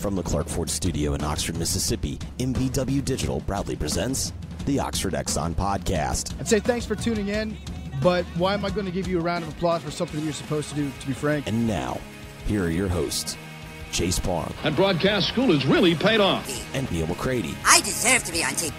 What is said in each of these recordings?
From the Clark Ford Studio in Oxford, Mississippi, MBW Digital proudly presents the Oxford Exxon Podcast. I'd say thanks for tuning in, but why am I going to give you a round of applause for something you're supposed to do, to be frank? And now, here are your hosts, Chase Parham. That broadcast school has really paid off. And Neal McCready. I deserve to be on TV.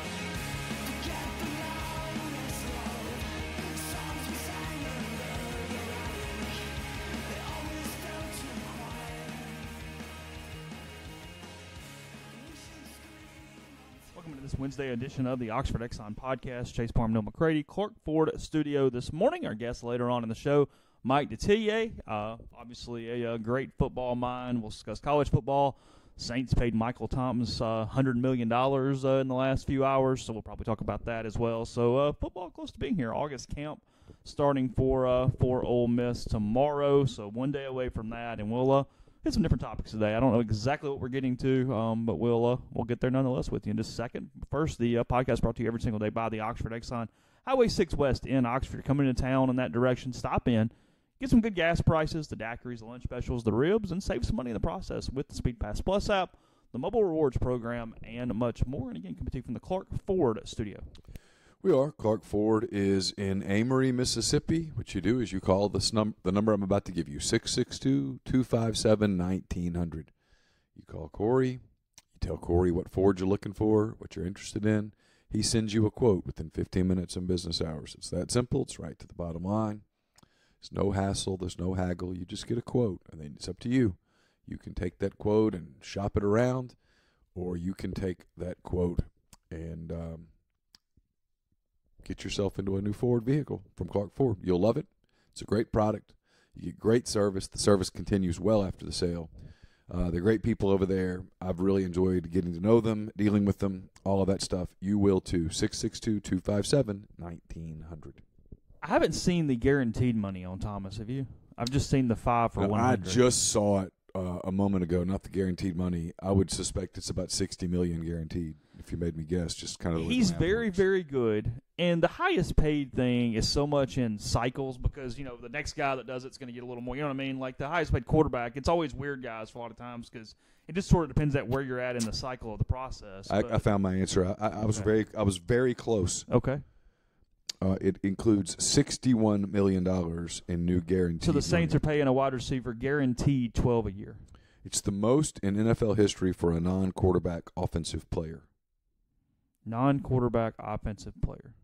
Wednesday edition of the Oxford Exxon Podcast. Chase Parham, Neal McCready, Clark Ford Studio this morning. Our guest later on in the show, Mike Detillier, obviously a great football mind. We'll discuss college football. Saints paid Michael Thomas $100 million in the last few hours, so we'll probably talk about that as well. So football close to being here. August camp starting for Ole Miss tomorrow, so one day away from that, and we'll hit some different topics today. I don't know exactly what we're getting to, but we'll get there nonetheless with you in just a second. First, the podcast brought to you every single day by the Oxford Exxon. Highway 6 West in Oxford. Coming into town in that direction, stop in, get some good gas prices, the daiquiris, the lunch specials, the ribs, and save some money in the process with the Speed Pass Plus app, the mobile rewards program, and much more. And again, coming to you from the Clark Ford Studio. We are. Clark Ford is in Amory, Mississippi. What you do is you call the number I'm about to give you, 662-257-1900. You call Corey. You tell Corey what Ford you're looking for, what you're interested in. He sends you a quote within 15 minutes in business hours. It's that simple. It's right to the bottom line. There's no hassle. There's no haggle. You just get a quote, and then it's up to you. You can take that quote and shop it around, or you can take that quote and get yourself into a new Ford vehicle from Clark Ford. You'll love it. It's a great product. You get great service. The service continues well after the sale. They're great people over there. I've really enjoyed getting to know them, dealing with them, all of that stuff. You will too. 662-257-1900. I haven't seen the guaranteed money on Thomas, have you? I've just seen the 5 for 100. I just saw it a moment ago, not the guaranteed money. I would suspect it's about $60 million guaranteed, if you made me guess. Just kind of. He's very, very good, and the highest paid thing is so much in cycles because the next guy that does it's going to get a little more. You know what I mean? Like the highest paid quarterback, it's always weird guys for a lot of times because it just sort of depends at where you're at in the cycle of the process. I found my answer. I was very close. Okay. It includes $61 million in new guaranteed. So the Saints money. are paying a wide receiver guaranteed $12 a year. It's the most in NFL history for a non-quarterback offensive player. Non-quarterback offensive player.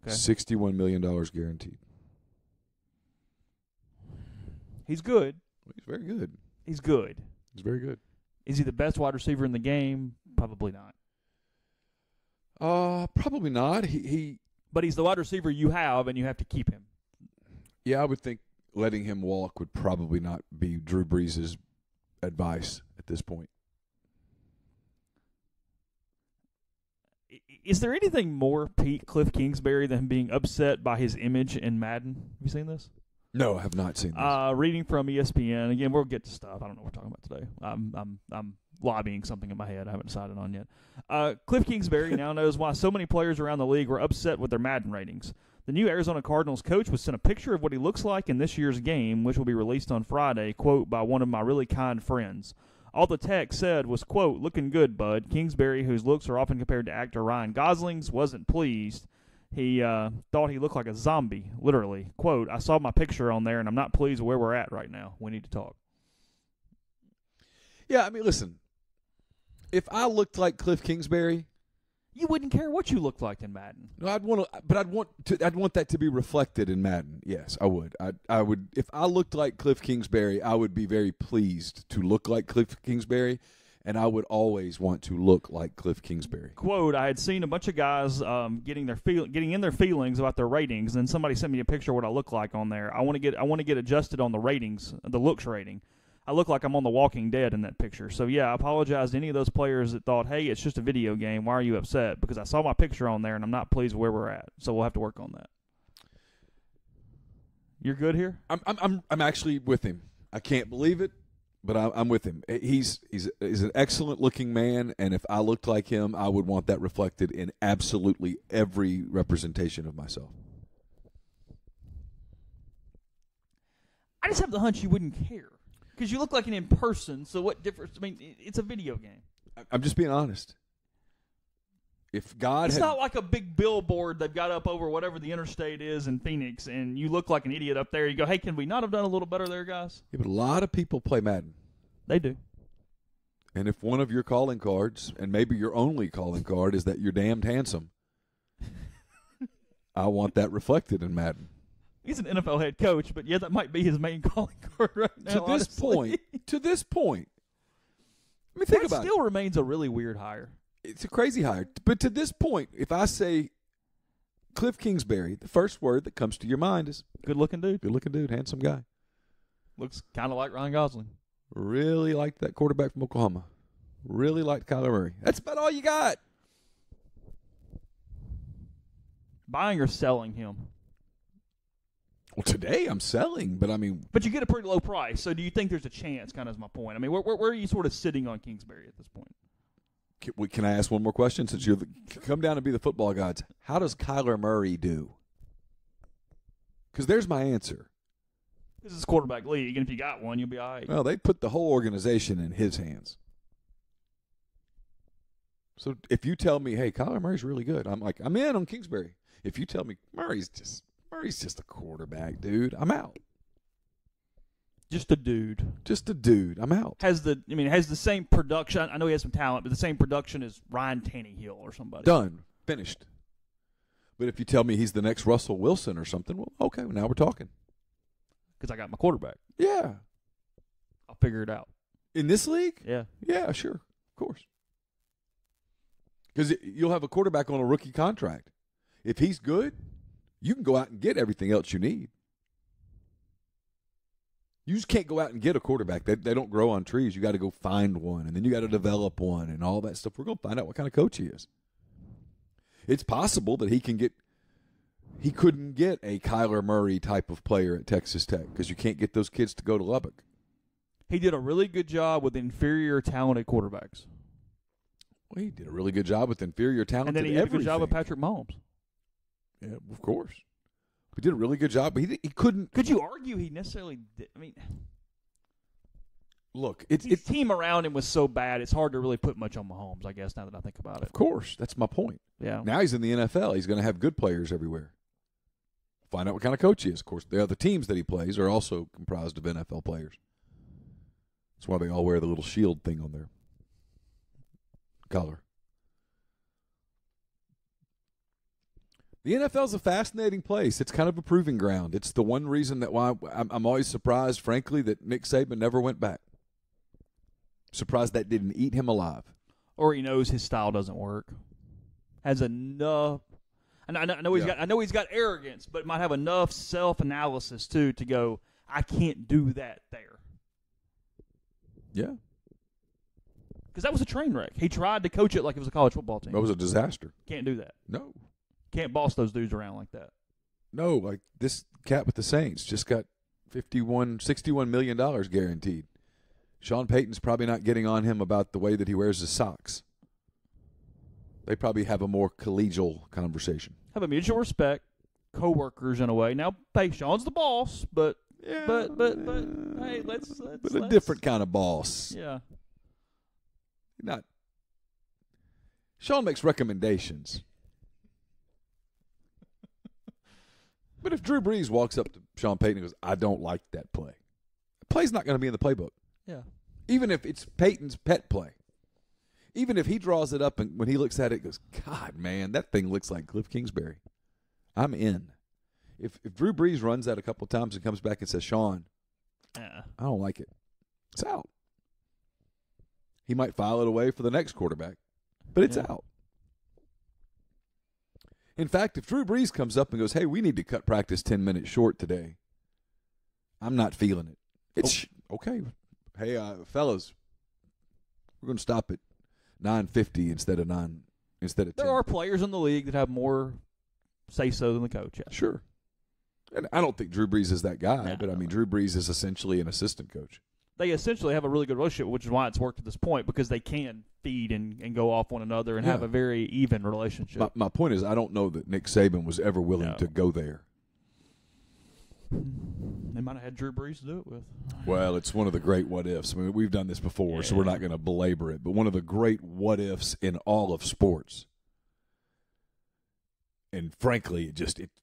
Okay. $61 million guaranteed. He's good. He's very good. He's good. He's very good. Is he the best wide receiver in the game? Probably not. Probably not. But he's the wide receiver you have, and you have to keep him. Yeah, I would think letting him walk would probably not be Drew Brees' advice at this point. Is there anything more Cliff Kingsbury than being upset by his image in Madden? Have you seen this? No, I have not seen this. Reading from ESPN. Again, we'll get to stuff. I don't know what we're talking about today. I'm lobbying something in my head I haven't decided on yet. Cliff Kingsbury now knows why so many players around the league were upset with their Madden ratings. The new Arizona Cardinals coach was sent a picture of what he looks like in this year's game, which will be released on Friday, quote, by one of my really kind friends. All the text said was, quote, looking good, bud. Kingsbury, whose looks are often compared to actor Ryan Gosling's, wasn't pleased. He thought he looked like a zombie, literally. Quote, I saw my picture on there, and I'm not pleased with where we're at right now. We need to talk. Yeah, I mean, listen. If I looked like Cliff Kingsbury, you wouldn't care what you looked like in Madden. No, I'd want that to be reflected in Madden. Yes, I would. I would. If I looked like Cliff Kingsbury, I would be very pleased to look like Cliff Kingsbury, and I would always want to look like Cliff Kingsbury. Quote, I had seen a bunch of guys getting in their feelings about their ratings, and then somebody sent me a picture of what I look like on there. I want to get adjusted on the ratings, the looks rating. I look like I'm on The Walking Dead in that picture. So, yeah, I apologize to any of those players that thought, hey, it's just a video game. Why are you upset? Because I saw my picture on there, and I'm not pleased with where we're at. So we'll have to work on that. You're good here? I'm actually with him. I can't believe it, but I'm with him. He's an excellent-looking man, and if I looked like him, I would want that reflected in absolutely every representation of myself. I just have the hunch you wouldn't care. Because you look like an in person, so what difference? I mean, it's a video game. I'm just being honest. If God It's had, not like a big billboard they've got up over whatever the interstate is in Phoenix, and you look like an idiot up there. You go, hey, can we not have done a little better there, guys? yeah, but a lot of people play Madden. They do. And if one of your calling cards, and maybe your only calling card, is that you're damned handsome, I want that reflected in Madden. He's an NFL head coach, but yeah, that might be his main calling card right now. To this point, let me think that about it. still remains a really weird hire. It's a crazy hire. But to this point, if I say Cliff Kingsbury, the first word that comes to your mind is Good-looking dude. good-looking dude, handsome guy. Looks kind of like Ryan Gosling. Really liked that quarterback from Oklahoma. Really liked Kyler Murray. That's about all you got. Buying or selling him? Well, today I'm selling, but I mean, But you get a pretty low price, so do you think there's a chance, kind of is my point. I mean, where are you sort of sitting on Kingsbury at this point? can I ask one more question? Since you come down to be the football gods, how does Kyler Murray do? Because there's my answer. This is a quarterback league, and if you got one, you'll be all right. Well, they put the whole organization in his hands. So if you tell me, hey, Kyler Murray's really good, I'm like, I'm in on Kingsbury. If you tell me Murray's just a quarterback, dude, I'm out. Just a dude. Just a dude, I'm out. Has the same production. I know he has some talent, but the same production as Ryan Tannehill or somebody. Done. Finished. But if you tell me he's the next Russell Wilson or something, well, okay, well, now we're talking. Because I got my quarterback. Yeah. I'll figure it out. In this league? Yeah. Yeah, sure. Of course. Because you'll have a quarterback on a rookie contract. If he's good, you can go out and get everything else you need. You just can't go out and get a quarterback. They don't grow on trees. You got to go find one, and then you got to develop one and all that stuff. We're going to find out what kind of coach he is. It's possible that he couldn't get a Kyler Murray type of player at Texas Tech because you can't get those kids to go to Lubbock. He did a really good job with inferior talented quarterbacks. Well, he did a really good job with inferior talented And then he did a good job with Patrick Mahomes. Yeah, of course. He did a really good job, but he couldn't. Could you argue he necessarily did? I mean, look, his team around him was so bad, it's hard to really put much on Mahomes, I guess, now that I think about it. Of course. That's my point. Yeah. Now he's in the NFL. He's going to have good players everywhere. Find out what kind of coach he is. Of course, the other teams that he plays are also comprised of NFL players. That's why they all wear the little shield thing on their collar. The NFL is a fascinating place. It's kind of a proving ground. It's the one reason that why I'm always surprised, frankly, that Nick Saban never went back. Surprised that didn't eat him alive. Or he knows his style doesn't work. Has enough. And I know he's got arrogance, but might have enough self-analysis too to go, I can't do that there. Yeah. Because that was a train wreck. He tried to coach it like it was a college football team. That was a disaster. Can't do that. No. Can't boss those dudes around like that. No, like this cat with the Saints just got $61 million guaranteed. Sean Payton's probably not getting on him about the way that he wears his socks. They probably have a more collegial conversation. Have a mutual respect, co-workers in a way. Now, hey, Sean's the boss, but hey, let's a different kind of boss. Yeah. Not. Sean makes recommendations. But if Drew Brees walks up to Sean Payton and goes, I don't like that play, the play's not going to be in the playbook. Yeah. Even if it's Peyton's pet play. Even if he draws it up and when he looks at it, goes, God, man, that thing looks like Cliff Kingsbury. I'm in. If Drew Brees runs that a couple of times and comes back and says, Sean, I don't like it, it's out. He might file it away for the next quarterback, but it's out. In fact, if Drew Brees comes up and goes, hey, we need to cut practice 10 minutes short today, I'm not feeling it. It's okay. Hey, fellas, we're going to stop at 9:50 instead of 10. There are players in the league that have more say-so than the coach. Yeah. Sure. And I don't think Drew Brees is that guy, but I mean, Drew Brees is essentially an assistant coach. They essentially have a really good relationship, which is why it's worked at this point, because they can feed and go off one another and have a very even relationship. My point is, I don't know that Nick Saban was ever willing to go there. They might have had Drew Brees to do it with. Well, it's one of the great what-ifs. I mean, we've done this before, so we're not going to belabor it. But one of the great what-ifs in all of sports. And frankly,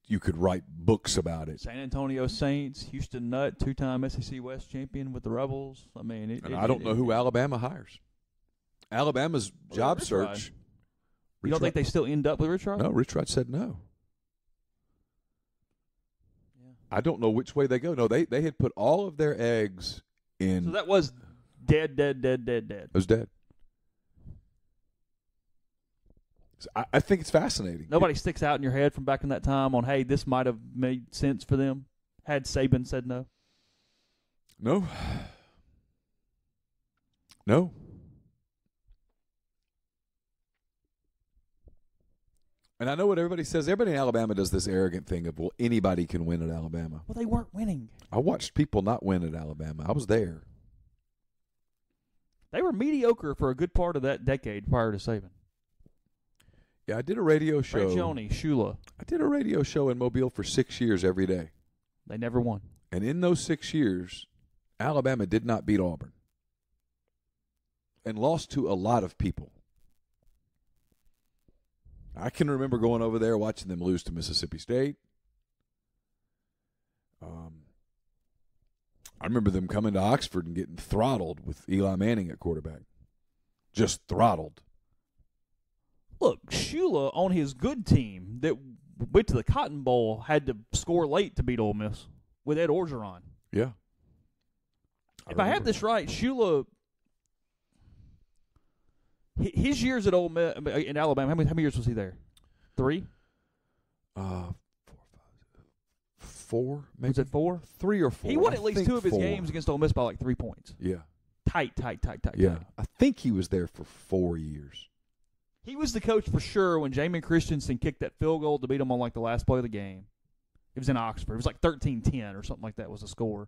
you could write books about it. San Antonio Saints, Houston Nutt, 2-time SEC West champion with the Rebels. I mean, I don't know who Alabama hires. Alabama's job search. You don't think they still end up with Rich Rod? No, Rich Rod said no. Yeah. I don't know which way they go. No, they had put all of their eggs in. So that was dead. It was dead. I think it's fascinating. Nobody sticks out in your head from back in that time on, hey, this might have made sense for them had Saban said no? No. No. And I know what everybody says. Everybody in Alabama does this arrogant thing of, well, anybody can win at Alabama. Well, they weren't winning. I watched people not win at Alabama. I was there. They were mediocre for a good part of that decade prior to Saban. Yeah, I did a radio show. Joni, Shula. I did a radio show in Mobile for 6 years every day. They never won. And in those 6 years, Alabama did not beat Auburn. And lost to a lot of people. I can remember going over there watching them lose to Mississippi State. I remember them coming to Oxford and getting throttled with Eli Manning at quarterback. Just throttled. Look, Shula on his good team that went to the Cotton Bowl had to score late to beat Ole Miss with Ed Orgeron. Yeah. If I have this right, Shula, his years at Ole Miss, in Alabama, how many years was he there? 3? 4, maybe. Was it 4? 3 or 4. He won at least 2 of his 4. games against Ole Miss by like 3 points. Yeah. Tight. Yeah. I think he was there for 4 years. He was the coach for sure when Jamin Christensen kicked that field goal to beat him on like the last play of the game. It was in Oxford. It was like 13-10 or something like that was the score.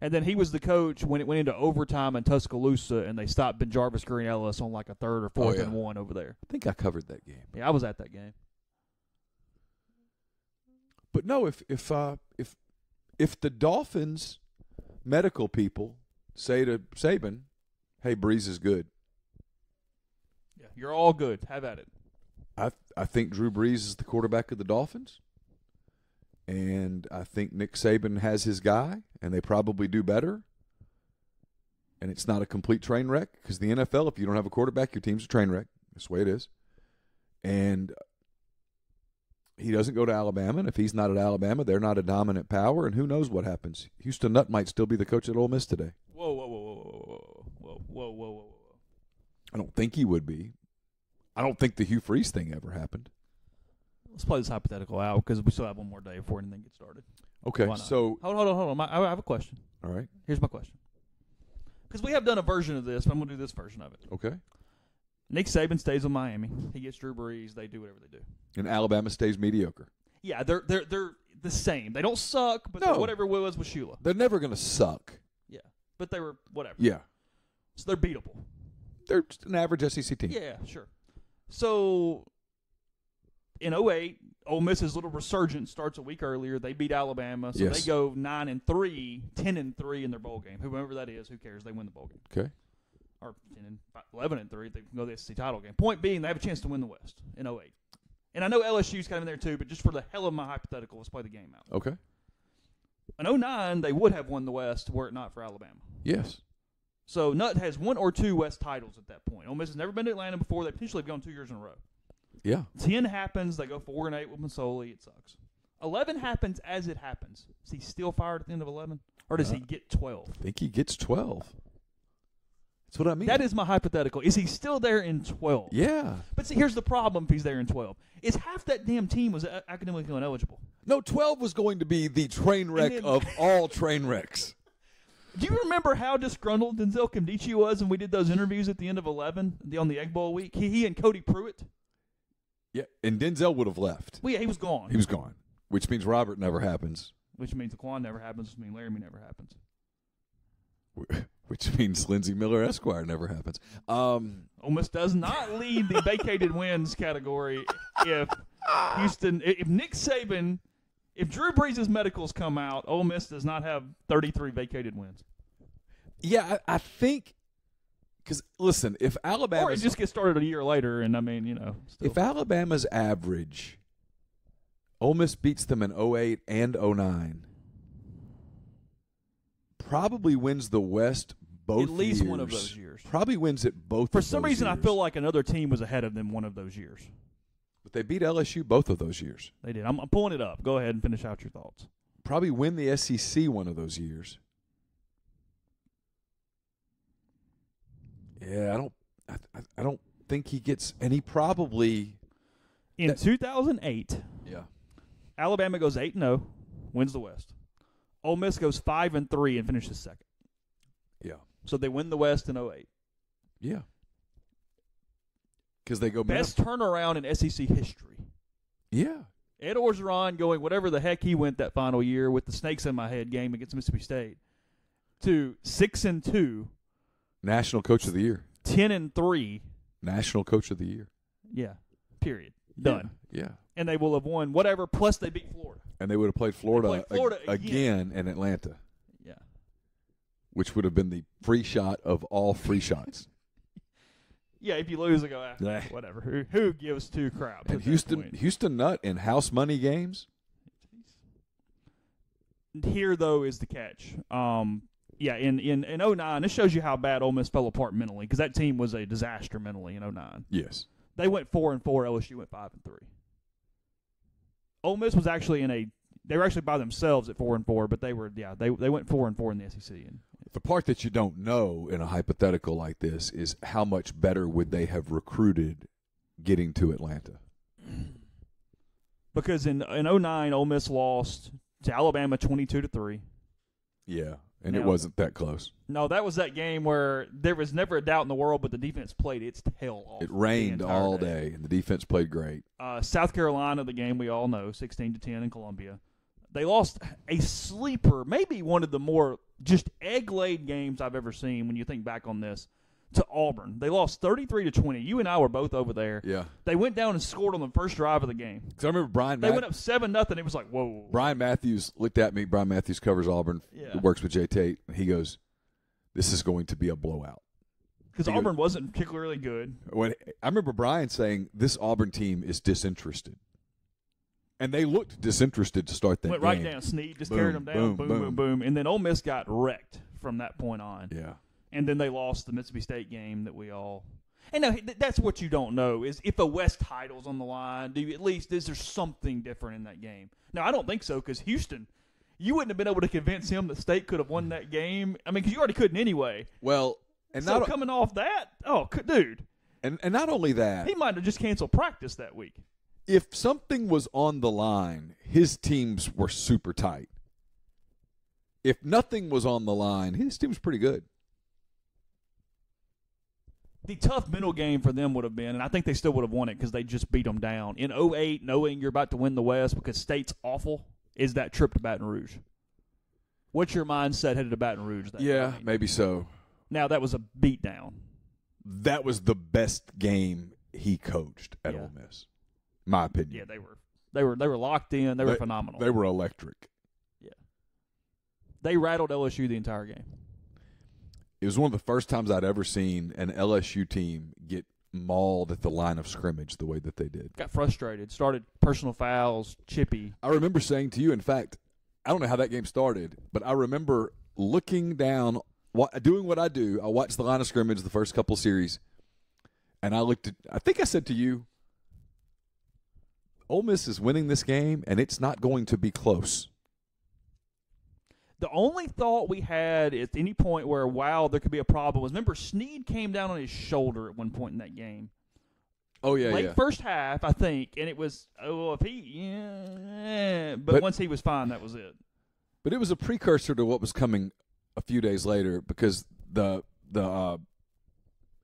And then he was the coach when it went into overtime in Tuscaloosa and they stopped Ben Jarvis Green Ellis on like a 3rd or 4th and 1 over there. I think I covered that game. Yeah, I was at that game. But no, if the Dolphins medical people say to Saban, "Hey, Breeze is good," yeah, you're all good. Have at it. I think Drew Brees is the quarterback of the Dolphins, and I think Nick Saban has his guy, and they probably do better. And it's not a complete train wreck because the NFL, if you don't have a quarterback, your team's a train wreck. That's the way it is. And he doesn't go to Alabama, and if he's not at Alabama, they're not a dominant power, and who knows what happens. Houston Nutt might still be the coach at Ole Miss today. Whoa. I don't think he would be. I don't think the Hugh Freeze thing ever happened. Let's play this hypothetical out because we still have one more day before anything gets started. Okay, so hold on. I have a question. All right. Here's my question. Because we have done a version of this, but I'm going to do this version of it. Okay. Nick Saban stays with Miami. He gets Drew Brees. They do whatever they do. And Alabama stays mediocre. Yeah, they're the same. They don't suck, but they're whatever it was with Shula. They're never going to suck. Yeah, but they were whatever. Yeah. So they're beatable. They're just an average SEC team. Yeah, sure. So in 2008, Ole Miss's little resurgence starts a week earlier. They beat Alabama, so they go 9-3, 10-3 in their bowl game. Whoever that is, who cares? They win the bowl game. Okay. Or 11-3, they can go to the SEC title game. Point being, they have a chance to win the West in 2008. And I know LSU's kind of in there too, but just for the hell of my hypothetical, let's play the game out. Okay. In 2009, they would have won the West were it not for Alabama. Yes. So Nutt has 1 or 2 West titles at that point. Ole Miss has never been to Atlanta before. They potentially have gone 2 years in a row. Yeah. 10 happens. They go 4-8 with Masoli. It sucks. 11 happens as it happens. Is he still fired at the end of 11? Or does he get 12? I think he gets 12. That's what I mean. That is my hypothetical. Is he still there in 12? Yeah. But see, here's the problem if he's there in 12. Is half that damn team was academically ineligible. No, 12 was going to be the train wreck of all train wrecks. Do you remember how disgruntled Denzel Kimdichie was when we did those interviews at the end of 11 on the Egg Bowl week? He and Cody Pruitt. Yeah, and Denzel would have left. Well, yeah, he was gone. He was gone, which means Robert never happens. Which means Laquan never happens, which means Laramie never happens. Which means Lindsey Miller Esquire never happens. Ole Miss does not lead the vacated wins category if Nick Saban If Drew Brees' medicals come out, Ole Miss does not have 33 vacated wins. Yeah, I think because listen, if Alabama or it just gets started a year later, and I mean, still. if Alabama's average, Ole Miss beats them in 08 and 09, probably wins the West both at least years. one of those years. Probably wins it both. For of some those reason, years. I feel like another team was ahead of them one of those years. But they beat LSU both of those years. They did. I'm pulling it up. Go ahead and finish out your thoughts. Probably win the SEC one of those years. Yeah, I don't think he gets, and he probably in 2008. Yeah, Alabama goes 8-0, wins the West. Ole Miss goes 5-3 and finishes second. Yeah, so they win the West in 08. Yeah, because they go best turnaround in SEC history. Yeah, Ed Orgeron going whatever the heck he went that final year with the snakes in my head game against Mississippi State to 6-2. National Coach of the Year. 10-3. National Coach of the Year. Yeah. Period. Done. Yeah. And they will have won whatever, plus they beat Florida. And they would have played Florida, again in Atlanta. Yeah. Which would have been the free shot of all free shots. Yeah, if you lose, I go, whatever. Who gives two craps? And Houston Nutt in house money games. Here, though, is the catch. Yeah, in 09, this shows you how bad Ole Miss fell apart mentally because that team was a disaster mentally in 09. Yes. They went 4-4. LSU went 5-3. Ole Miss was actually they were actually by themselves at 4-4, but they went 4-4 in the SEC. The part that you don't know in a hypothetical like this is how much better would they have recruited getting to Atlanta? Because in 09, Ole Miss lost to Alabama 22-3. Yeah. And it wasn't that close. No, that was that game where there was never a doubt in the world, but the defense played its tail off. It rained all day, and the defense played great. South Carolina, the game we all know, 16-10 in Columbia. They lost a sleeper, maybe one of the more just egg-laid games I've ever seen when you think back on this, to Auburn. They lost 33-20. You and I were both over there. Yeah. They went down and scored on the first drive of the game. Because I remember They went up 7-0. It was like, whoa. Brian Matthews looked at me. Brian Matthews covers Auburn. Yeah. Works with Jay Tate. And he goes, this is going to be a blowout. Because Auburn wasn't particularly good. I remember Brian saying, this Auburn team is disinterested. And they looked disinterested to start that Went game. right down. Snead just carried them down. Boom. And then Ole Miss got wrecked from that point on. Yeah. And then they lost the Mississippi State game that we all – and no, that's what you don't know is if a West title's on the line, is there something different in that game? No, I don't think so because Houston, you wouldn't have been able to convince him that State could have won that game. I mean, because you already couldn't anyway. Well, and so coming off that, dude. And not only that. He might have just canceled practice that week. If something was on the line, his teams were super tight. If nothing was on the line, his team was pretty good. The tough mental game for them would have been, and I think they still would have won it because they just beat them down. In 08, knowing you're about to win the West because State's awful, is that trip to Baton Rouge. What's your mindset headed to Baton Rouge? Maybe so. Now, that was a beatdown. That was the best game he coached at Ole Miss, my opinion. Yeah, they were locked in. They were phenomenal. They were electric. Yeah. They rattled LSU the entire game. It was one of the first times I'd ever seen an LSU team get mauled at the line of scrimmage the way that they did. Got frustrated, started personal fouls, chippy. I remember saying to you, in fact, I don't know how that game started, but I remember looking down, doing what I do. I watched the line of scrimmage the first couple series, and I think I said to you, Ole Miss is winning this game, and it's not going to be close. The only thought we had at any point where, there could be a problem was, remember, Snead came down on his shoulder at one point in that game. Oh, yeah, Late first half, I think, and it was, but once he was fine, that was it. But it was a precursor to what was coming a few days later because the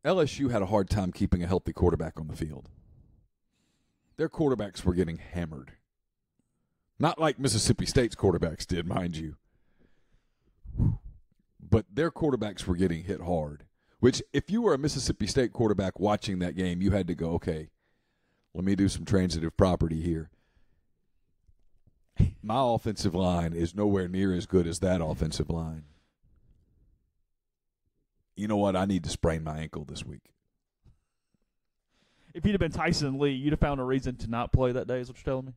LSU had a hard time keeping a healthy quarterback on the field. Their quarterbacks were getting hammered. Not like Mississippi State's quarterbacks did, mind you. But their quarterbacks were getting hit hard, which if you were a Mississippi State quarterback watching that game, you had to go, okay, let me do some transitive property here. My offensive line is nowhere near as good as that offensive line. You know what? I need to sprain my ankle this week. If you'd have been Tyson Lee, you'd have found a reason to not play that day, is what you're telling me?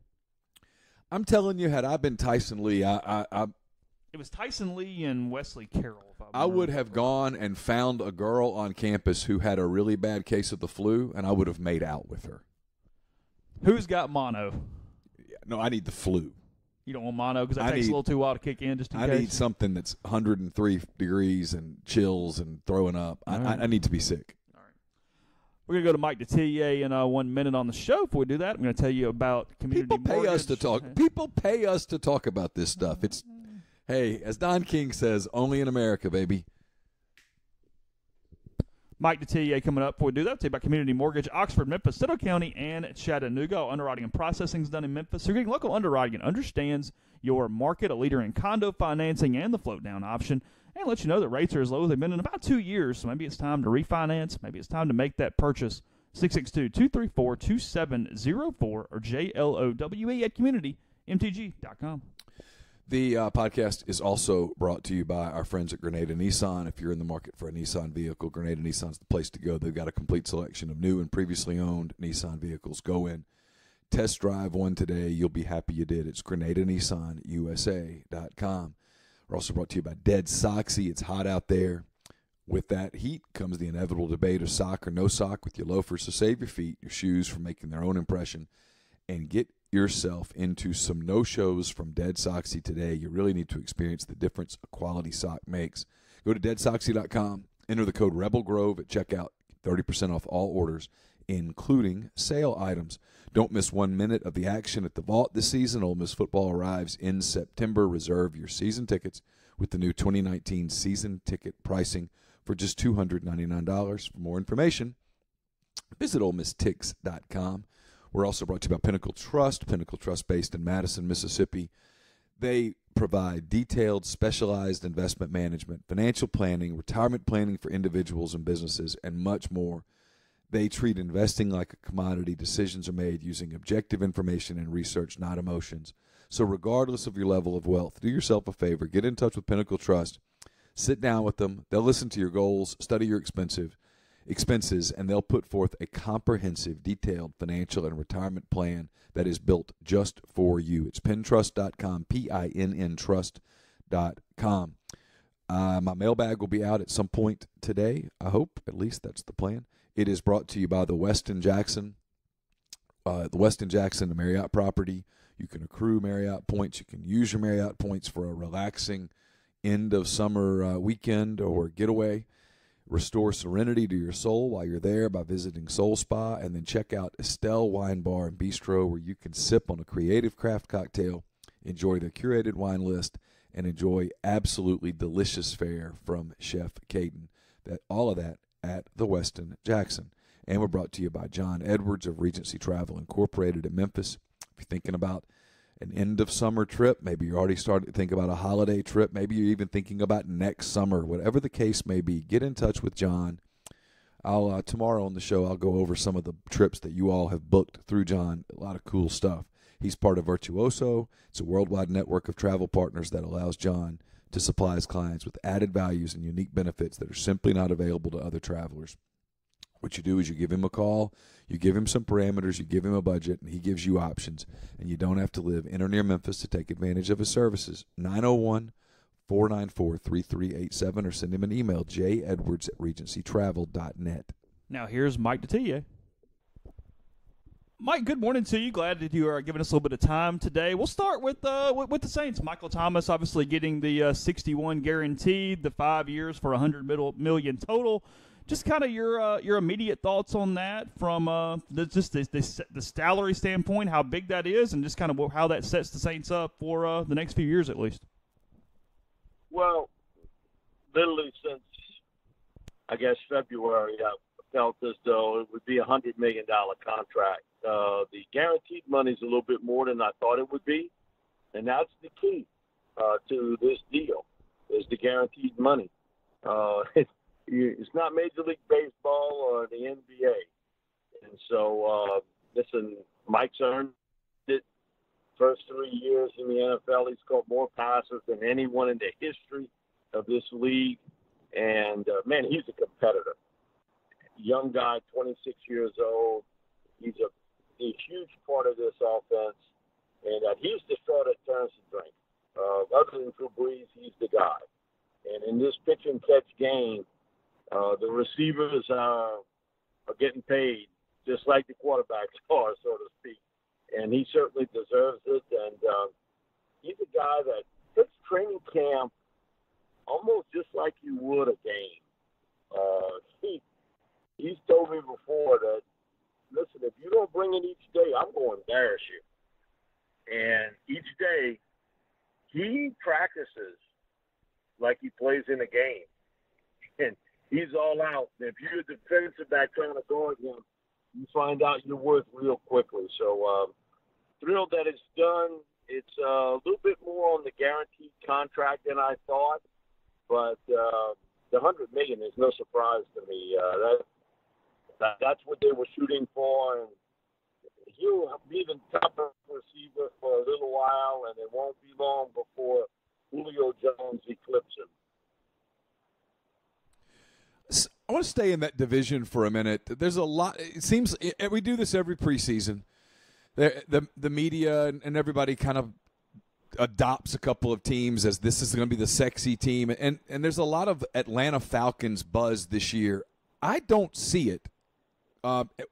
I'm telling you, had I been Tyson Lee, It was Tyson Lee and Wesley Carroll. If I would have gone and found a girl on campus who had a really bad case of the flu, and I would have made out with her. Who's got mono? No, I need the flu. You don't want mono because that takes a little too while to kick in, just in case? I need something that's 103 degrees and chills and throwing up. Right. I need to be sick. All right. We're going to go to Mike Detillier in 1 minute on the show. Before we do that, I'm going to tell you about community People pay mortgage. us to talk. People pay us to talk about this stuff. It's, hey, as Don King says, only in America, baby. Mike Detillier coming up. Before we do that, I'll tell you about Community Mortgage, Oxford, Memphis, Stillwater County, and Chattanooga. All underwriting and processing is done in Memphis. So you're getting local underwriting and understands your market, a leader in condo financing and the float-down option, and let you know that rates are as low as they've been in about 2 years. So maybe it's time to refinance. Maybe it's time to make that purchase. 662-234-2704 or JLOWE@communitymtg.com. The podcast is also brought to you by our friends at Grenada Nissan. If you're in the market for a Nissan vehicle, Grenada Nissan's the place to go. They've got a complete selection of new and previously owned Nissan vehicles. Go in, test drive one today. You'll be happy you did. It's GrenadaNissanUSA.com. We're also brought to you by Dead Soxy. It's hot out there. With that heat comes the inevitable debate of sock or no sock with your loafers. So save your feet, your shoes from making their own impression, and get yourself into some no-shows from Dead Soxy today. You really need to experience the difference a quality sock makes. Go to deadsoxy.com, enter the code Rebel Grove at checkout, 30% off all orders, including sale items. Don't miss 1 minute of the action at the Vault this season. Ole Miss football arrives in September. Reserve your season tickets with the new 2019 season ticket pricing for just $299. For more information, visit OleMissTix.com. We're also brought to you by Pinnacle Trust based in Madison, Mississippi. They provide detailed, specialized investment management, financial planning, retirement planning for individuals and businesses, and much more. They treat investing like a commodity. Decisions are made using objective information and research, not emotions. So regardless of your level of wealth, do yourself a favor. Get in touch with Pinnacle Trust. Sit down with them. They'll listen to your goals, study your expenses, and they'll put forth a comprehensive, detailed financial and retirement plan that is built just for you. It's pintrust.com, PINN trust.com. My mailbag will be out at some point today, I hope. At least that's the plan. It is brought to you by the Westin Jackson Marriott property. You can accrue Marriott points. You can use your Marriott points for a relaxing end-of-summer weekend or getaway. Restore serenity to your soul while you're there by visiting Soul Spa, and then check out Estelle Wine Bar and Bistro, where you can sip on a creative craft cocktail, enjoy their curated wine list, and enjoy absolutely delicious fare from Chef Caden. All of that at the Westin Jackson. And we're brought to you by John Edwards of Regency Travel Incorporated in Memphis. If you're thinking about an end-of-summer trip, maybe you're already starting to think about a holiday trip, maybe you're even thinking about next summer, whatever the case may be, get in touch with John. Tomorrow on the show, I'll go over some of the trips that you all have booked through John. A lot of cool stuff. He's part of Virtuoso. It's a worldwide network of travel partners that allows John to supply his clients with added values and unique benefits that are simply not available to other travelers. What you do is you give him a call, you give him some parameters, you give him a budget, and he gives you options. And you don't have to live in or near Memphis to take advantage of his services. 901-494-3387 or send him an email, jedwards@regencytravel.net. Now here's Mike Detillier. Mike, good morning to you. Glad that you are giving us a little bit of time today. We'll start with the Saints. Michael Thomas obviously getting the 61 guaranteed, the 5 years for $100 million total. Just kind of your immediate thoughts on that from the salary standpoint, how big that is, and just kind of how that sets the Saints up for the next few years at least. Well, literally since, I guess, February, I felt as though it would be a $100 million contract. The guaranteed money is a little bit more than I thought it would be, and that's the key to this deal is the guaranteed money. It's not Major League Baseball or the NBA. And so, listen, Mike's earned it first 3 years in the NFL. He's caught more passes than anyone in the history of this league. And, man, he's a competitor. Young guy, 26 years old. He's a huge part of this offense. And he's the straw that turns the drink. Other than Drew Brees, he's the guy. And in this pitch and catch game, the receivers are getting paid just like the quarterbacks are, so to speak. And he certainly deserves it. And he's a guy that takes training camp almost just like you would a game. He's told me before that, listen, if you don't bring it each day, I'm going to embarrass you. And each day, he practices like he plays in a game. And he's all out. And if you're a defensive back trying to guard him, you find out your worth real quickly. So thrilled that it's done. It's a little bit more on the guaranteed contract than I thought. But the $100 million is no surprise to me. That's what they were shooting for, and he'll be the top receiver for a little while, and it won't be long before Julio Jones eclipses him. I want to stay in that division for a minute. There's a lot. It seems we do this every preseason. The media and everybody kind of adopts a couple of teams as this is going to be the sexy team, and there's a lot of Atlanta Falcons buzz this year. I don't see it.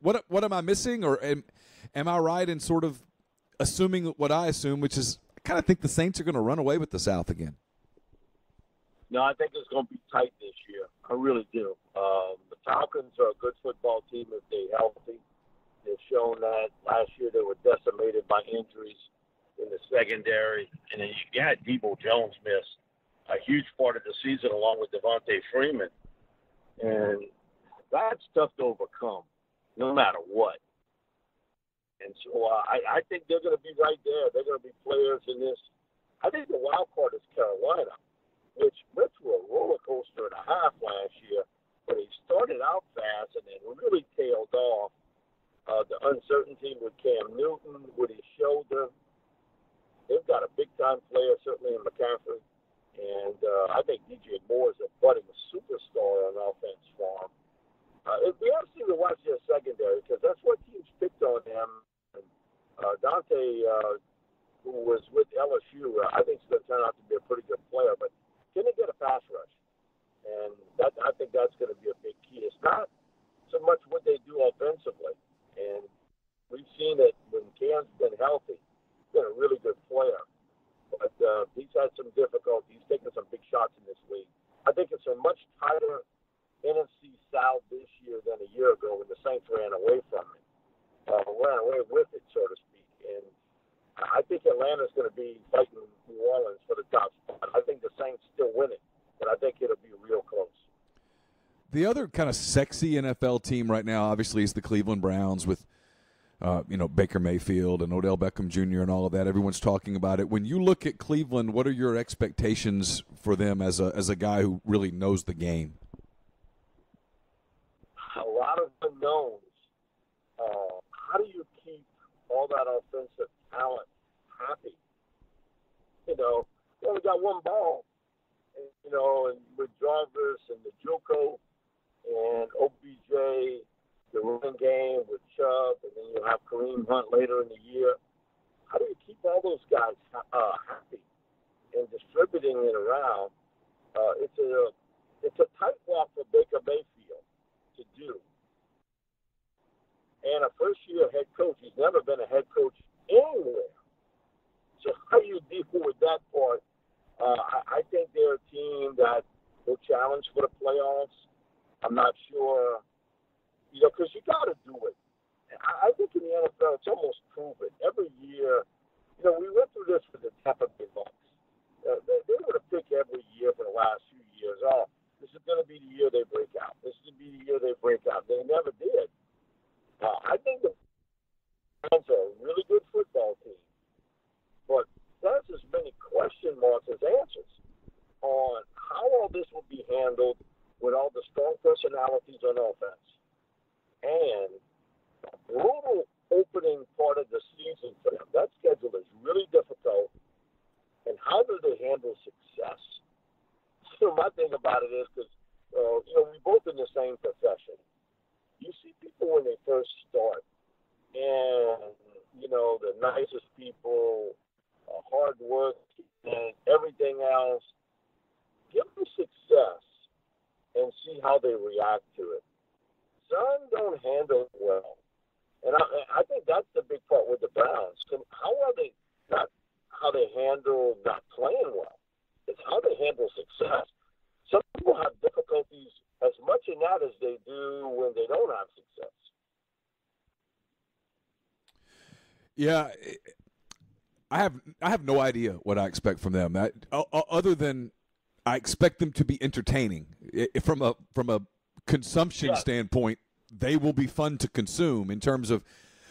What am I missing, or am I right in sort of assuming what I assume, which is I kind of think the Saints are going to run away with the South again? No, I think it's going to be tight this year. I really do. The Falcons are a good football team if they're healthy. They've shown that last year they were decimated by injuries in the secondary. And then you had Debo Jones miss a huge part of the season along with Devontae Freeman. And that's tough to overcome no matter what. And so I think they're going to be right there. They're going to be players in this. I think the wild card is Carolina, which went through a roller coaster and a half last year, but he started out fast and then really tailed off. The uncertainty with Cam Newton, with his shoulder. They've got a big-time player, certainly in McCaffrey. And I think DJ Moore is a budding superstar on offense for him. We have to watch their secondary because that's what teams picked on them. And, Dante, who was with LSU, I think is going to turn out to be a pretty good player. But can they get a pass rush? And I think that's going to be a big key. It's not so much what they do offensively. And we've seen it when Cam's been healthy. He's been a really good player. But he's had some difficulty. He's taken some big shots in this league. I think it's a much tighter NFC South this year than a year ago when the Saints ran away from it. Ran away with it, so to speak. And I think Atlanta's going to be fighting New Orleans for the top spot. I think the Saints still win it, but I think it'll be real close. The other kind of sexy NFL team right now, obviously, is the Cleveland Browns with Baker Mayfield and Odell Beckham Jr. and all of that. Everyone's talking about it. When you look at Cleveland, what are your expectations for them as a guy who really knows the game? A lot of unknowns. How do you keep all that offensive talent happy? You only got one ball. And with Jarvis and the Joko and OBJ, the running game with Chubb, and then you have Kareem Hunt later in the year. How do you keep all those guys happy and distributing it around? It's a tight walk for Baker Mayfield to do. And a first-year head coach, he's never been a head coach anywhere. So how do you deal with that part? I think they're a team that will challenge for the playoffs. I'm not sure, because you got to do it. I think in the NFL, it's almost proven. Every year, we went through this with the Tampa Bay Bucks. They would have picked every year for the last few years. Oh, this is going to be the year they break out. This is going to be the year they break out. They never did. I think the Browns are a really good football team, but there's as many question marks as answers on how all this will be handled with all the strong personalities on offense and a brutal opening part of the season for them. That schedule is really difficult. you see people when they first start, and, you know, the nicest people, hard work, and everything else, give them success and see how they react to it. Some don't handle it well. And I think that's the big part with the Browns. How are they, not how they handle not playing well. It's how they handle success. Some people have difficulties as much in that as they do when they don't have success. Yeah, I have no idea what I expect from them. Other than I expect them to be entertaining. From a consumption standpoint, they will be fun to consume. In terms of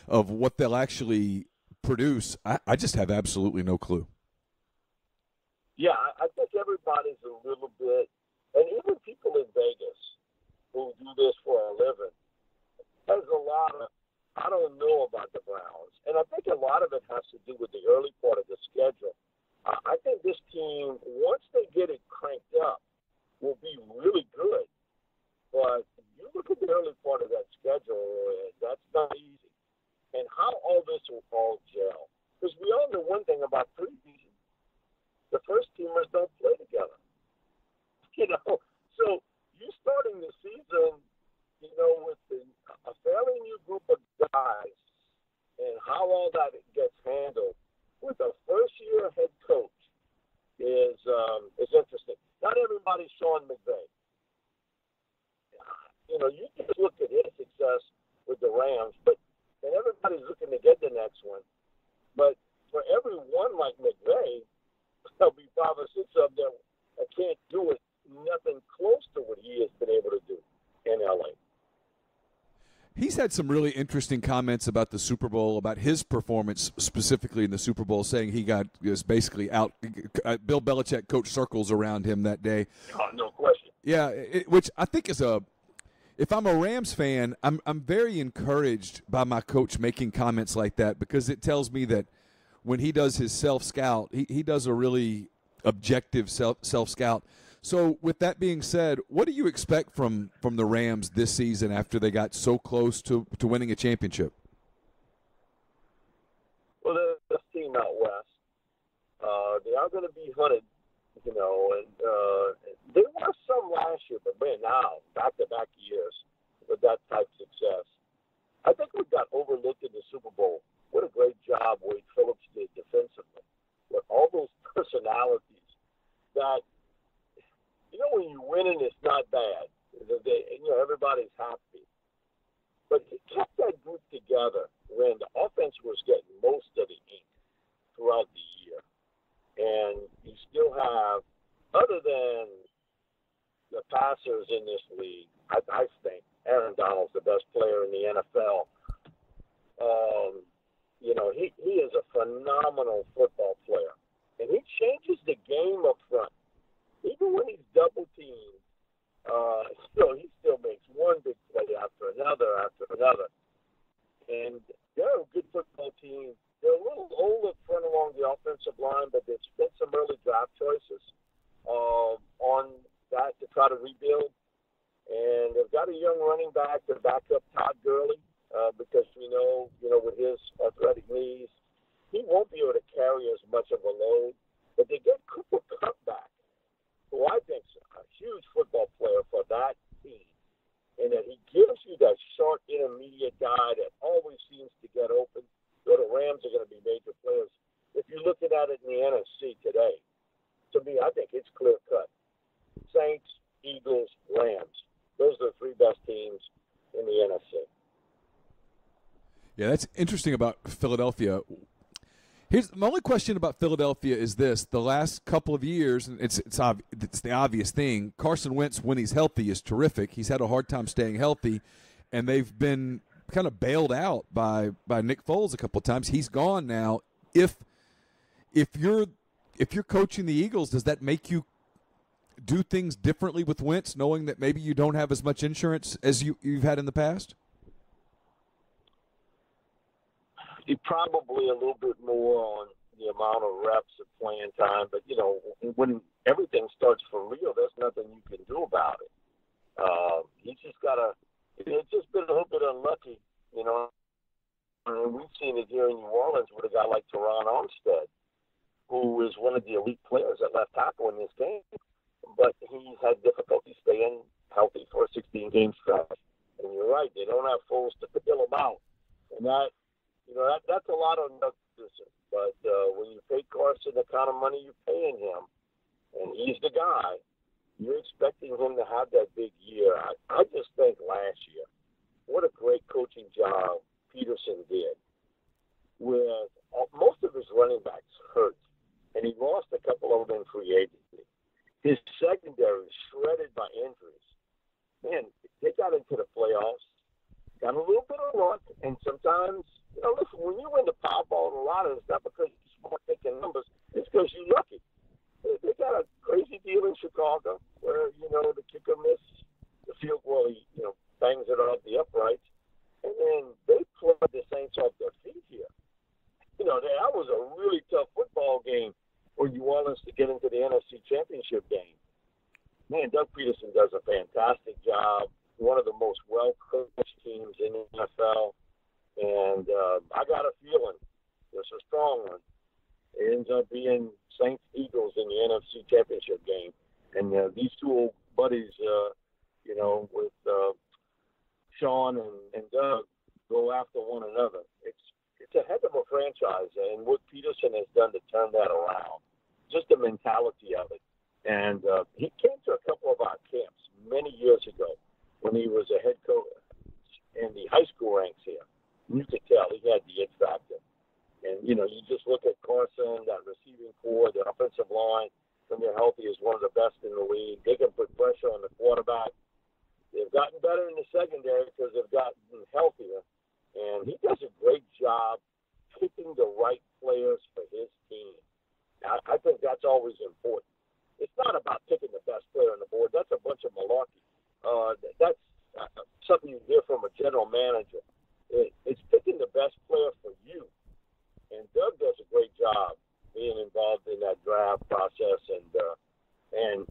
what they'll actually produce, I just have absolutely no clue. Yeah, I think everybody's a little bit, and even people in Vegas who do this for a living, has a lot of, I don't know about the Browns. And I think a lot of it has to do with the early part of the schedule. I think this team, once they get it cranked up, will be really good. But you look at the early part of that schedule, that's not easy. And how all this will all gel. Because we all know one thing about preseason. The first teamers don't play together. You know, so you starting the season, you know, with a fairly new group of guys and how all that gets handled with a first-year head coach is interesting. Not everybody's Sean McVay. You know, you just look at his success with the Rams, and everybody's looking to get the next one. But for every one like McVay, there'll be 5 or 6 of them that can't do it, nothing close to what he has been able to do in L.A. He's had some really interesting comments about the Super Bowl, about his performance specifically in the Super Bowl, saying he was basically out. Bill Belichick coached circles around him that day. Oh, no question. Yeah, which I think is if I'm a Rams fan, I'm very encouraged by my coach making comments like that, because it tells me that when he does his self-scout, he does a really objective self-scout. So with that being said, what do you expect from the Rams this season after they got so close to winning a championship? Well, the team out west, they are going to be hunted, you know, and there were some last year, but man, now, back-to-back years with that type of success. I think we got overlooked in the Super Bowl. What a great job Wade Phillips did defensively with all those personalities that, you know, when you're winning, it's not bad. You know, everybody's happy. But he kept that group together when the offense was getting most of the ink throughout the year. And you still have, other than the passers in this league, I think Aaron Donald's the best player in the NFL. You know, he is a phenomenal football player. And he changes the game up front. Even when he's double teamed, he still makes one big play after another. And they're a good football team. They're a little old up front along the offensive line, but they've spent some early draft choices on that to try to rebuild. And they've got a young running back to back up Todd Gurley, because we know, with his athletic knees, he won't be able to carry as much of a load. But they get Cooper Kupp back, who I think is a huge football player for that team, and that he gives you that short intermediate guy that always seems to get open. So the Rams are going to be major players. If you're looking at it in the NFC today, to me, I think it's clear-cut. Saints, Eagles, Rams. Those are the 3 best teams in the NFC. Yeah, that's interesting about Philadelphia. Here's my only question about Philadelphia is this: the last couple of years, and it's the obvious thing. Carson Wentz, when he's healthy, is terrific. He's had a hard time staying healthy, and they've been kind of bailed out by Nick Foles a couple of times. He's gone now. If you're coaching the Eagles, does that make you do things differently with Wentz, knowing that maybe you don't have as much insurance as you've had in the past? Probably a little bit more on the amount of reps of playing time, but when everything starts for real, there's nothing you can do about it. You just gotta It's just been a little bit unlucky, you know. And we've seen it here in New Orleans with a guy like Teron Armstead, who is one of the elite players at left tackle in this game, but he's had difficulty staying healthy for a 16-game stretch. And you're right, they don't have Foles to fill him out. And that's a lot on Doug Peterson. But when you pay Carson the kind of money you're paying him, and he's the guy, you're expecting him to have that big year. I just think last year, what a great coaching job Peterson did with most of his running backs hurt, and he lost a couple of them in free agency. His secondary shredded by injuries. Man, they got into the playoffs, got a little bit of luck, and sometimes, listen, when you win the Powerball and a lot of it's not because you're smart thinking numbers, it's because you're lucky. They got a crazy deal in Chicago where, the kicker missed the field goal, he, bangs it off the uprights, and then they plowed the Saints off their feet here. That was a really tough football game for New Orleans to get into the NFC Championship game. Man, Doug Peterson does a fantastic job. One of the most well-coached teams in the NFL. And I got a feeling, it's a strong one. It ends up being Saints-Eagles in the NFC Championship game. And these two old buddies, with Sean and Doug, go after one another. It's a heck of a franchise, and what Peterson has done to turn that around, just the mentality of it. And he came to a couple of our camps many years ago when he was a head coach in the high school ranks here. You could tell he had the it factor. And, you just look at Carson, that receiving core, the offensive line, when they're healthy, is one of the best in the league. They can put pressure on the quarterback. They've gotten better in the secondary because they've gotten healthier. And he does a great job picking the right players for his team. I think that's always important. It's not about picking the best player on the board. That's a bunch of malarkey. That's something you hear from a general manager. It's picking the best player for you. And Doug does a great job being involved in that draft process. And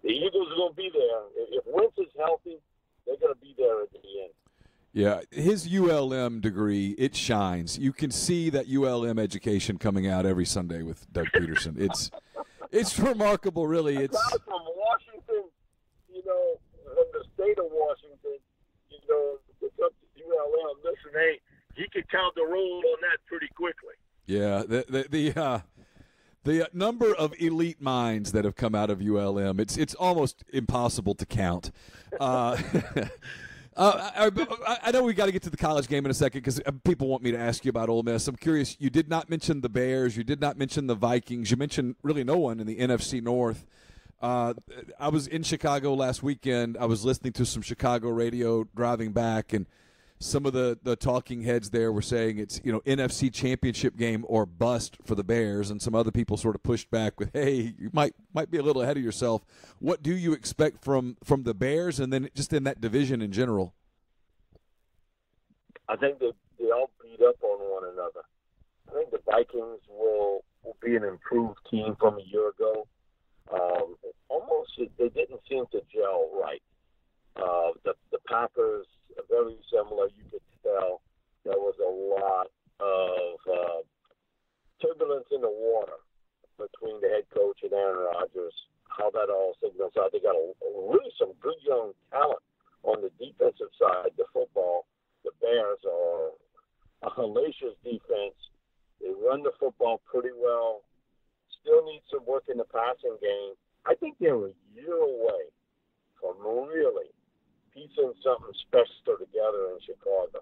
the Eagles are going to be there. If Wentz is healthy, they're going to be there at the end. Yeah, his ULM degree, it shines. You can see that ULM education coming out every Sunday with Doug Peterson. It's remarkable, really. It's from Washington, from the state of Washington, it's up to ULM. Listen, he could count the roll on that pretty quickly. Yeah, the number of elite minds that have come out of ULM, it's almost impossible to count. I know we got to get to the college game in a second because people want me to ask you about Ole Miss. I'm curious. You did not mention the Bears. You did not mention the Vikings. You mentioned really no one in the NFC North. I was in Chicago last weekend. I was listening to some Chicago radio driving back, and some of the talking heads there were saying it's NFC Championship game or bust for the Bears, and some other people sort of pushed back with, hey, you might be a little ahead of yourself. What do you expect from the Bears and then just in that division in general? I think they all beat up on one another. I think the Vikings will be an improved team from a year ago. Almost they didn't seem to gel right. The Packers are very similar. You could tell there was a lot of turbulence in the water between the head coach and Aaron Rodgers. How that all signals out. They got really some good young talent on the defensive side. The football, the Bears are a hellacious defense. They run the football pretty well. Still need some work in the passing game. I think they're a year away from really piecing something special together in Chicago.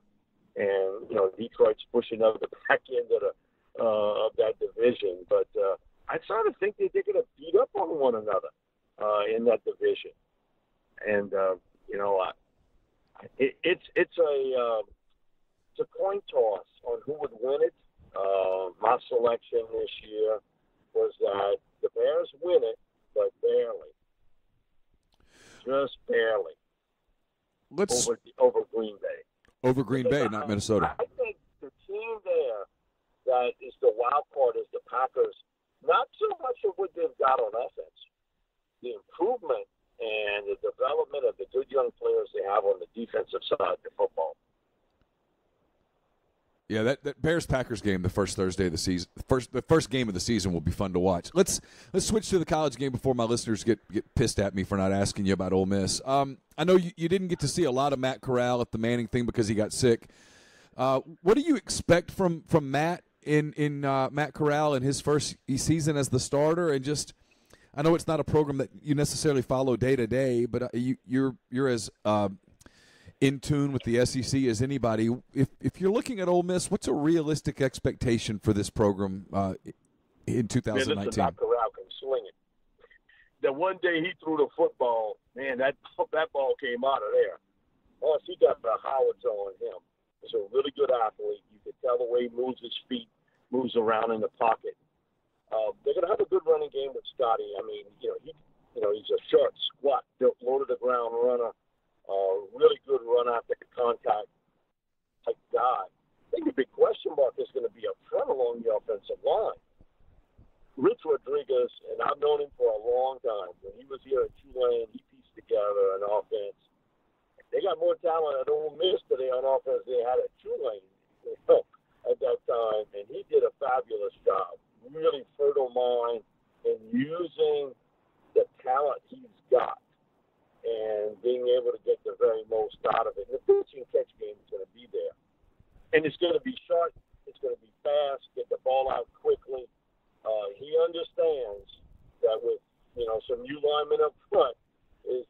And, Detroit's pushing up the back end of that division. But I sort of think that they're going to beat up on one another in that division. And, it's a coin toss on who would win it. My selection this year was that the Bears win it, but barely. Just barely. Over Green Bay. Over Green Bay, not Minnesota. I think the team there that is the wild card is the Packers. Not so much of what they've got on offense. The improvement and the development of the good young players they have on the defensive Yeah, that Bears-Packers game, the first Thursday of the season, the first game of the season will be fun to watch. Let's switch to the college game before my listeners get pissed at me for not asking you about Ole Miss. I know you didn't get to see a lot of Matt Corral at the Manning thing because he got sick. What do you expect from Matt in Matt Corral in his first season as the starter? And just, I know it's not a program that you necessarily follow day to day, but you're as in tune with the SEC as anybody. If you're looking at Ole Miss, what's a realistic expectation for this program in 2019? Man, listen, Matt Corral can swing it. The one day he threw the football, man, that ball came out of there. Plus, he got the Howards on him. He's a really good athlete. You can tell the way he moves his feet, moves around in the pocket. They're going to have a good running game with Scotty. I mean, he's a short, squat, low-to-the-ground runner. Really good run after contact type guy. I think the big question mark is going to be up front along the offensive line. Rich Rodriguez, and I've known him for a long time. When he was here at Tulane, he pieced together an offense. They got more talent at Ole Miss today on offense than they had at Tulane at that time, and he did a fabulous job. Really fertile mind in using the talent he's got and being able to get the very most out of it. The pitching catch game is going to be there. And it's going to be sharp. It's going to be fast, get the ball out quickly. He understands that with, some new linemen up front, it's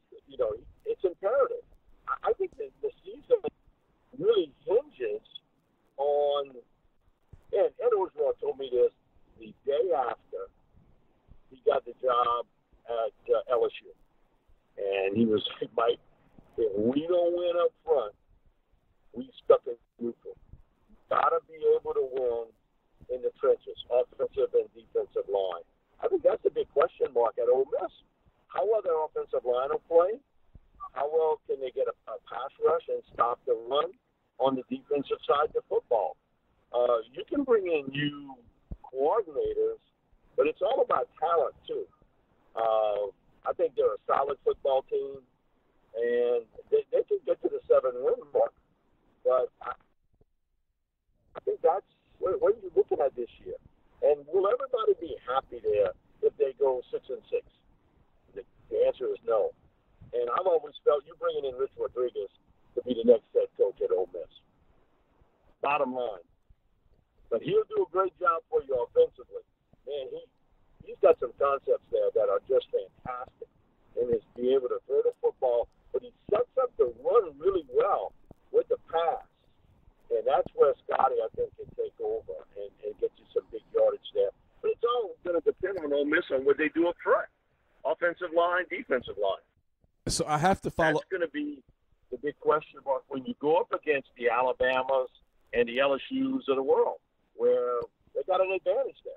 imperative. I think that the season really hinges on, and Ed Osborne told me this the day after he got the job at LSU. And he was like, Mike, if we don't win up front, we stuck in neutral. Got to be able to win in the trenches, offensive and defensive line. I think that's a big question mark at Ole Miss. How will their offensive line play? How well can they get a pass rush and stop the run on the defensive side of the football? You can bring in new coordinators, but it's all about talent, too. I think they're a solid football team, and they can get to the 7-win mark. But I think that's what are you looking at this year? And will everybody be happy there if they go 6-6? The answer is no. And I've always felt you bringing in Rich Rodriguez to be the next head coach at Ole Miss. Bottom line. But he'll do a great job for you offensively. Man, he's got some concepts there that are just fantastic. And is be able to throw the football, but he sets up the run really well with the pass. And that's where Scotty, I think, can take over and get you some big yardage there. But it's all going to depend on Ole Miss on what they do up front. Offensive line, defensive line. So I have to follow. That's going to be the big question mark when you go up against the Alabamas and the LSUs of the world, where they got an advantage there.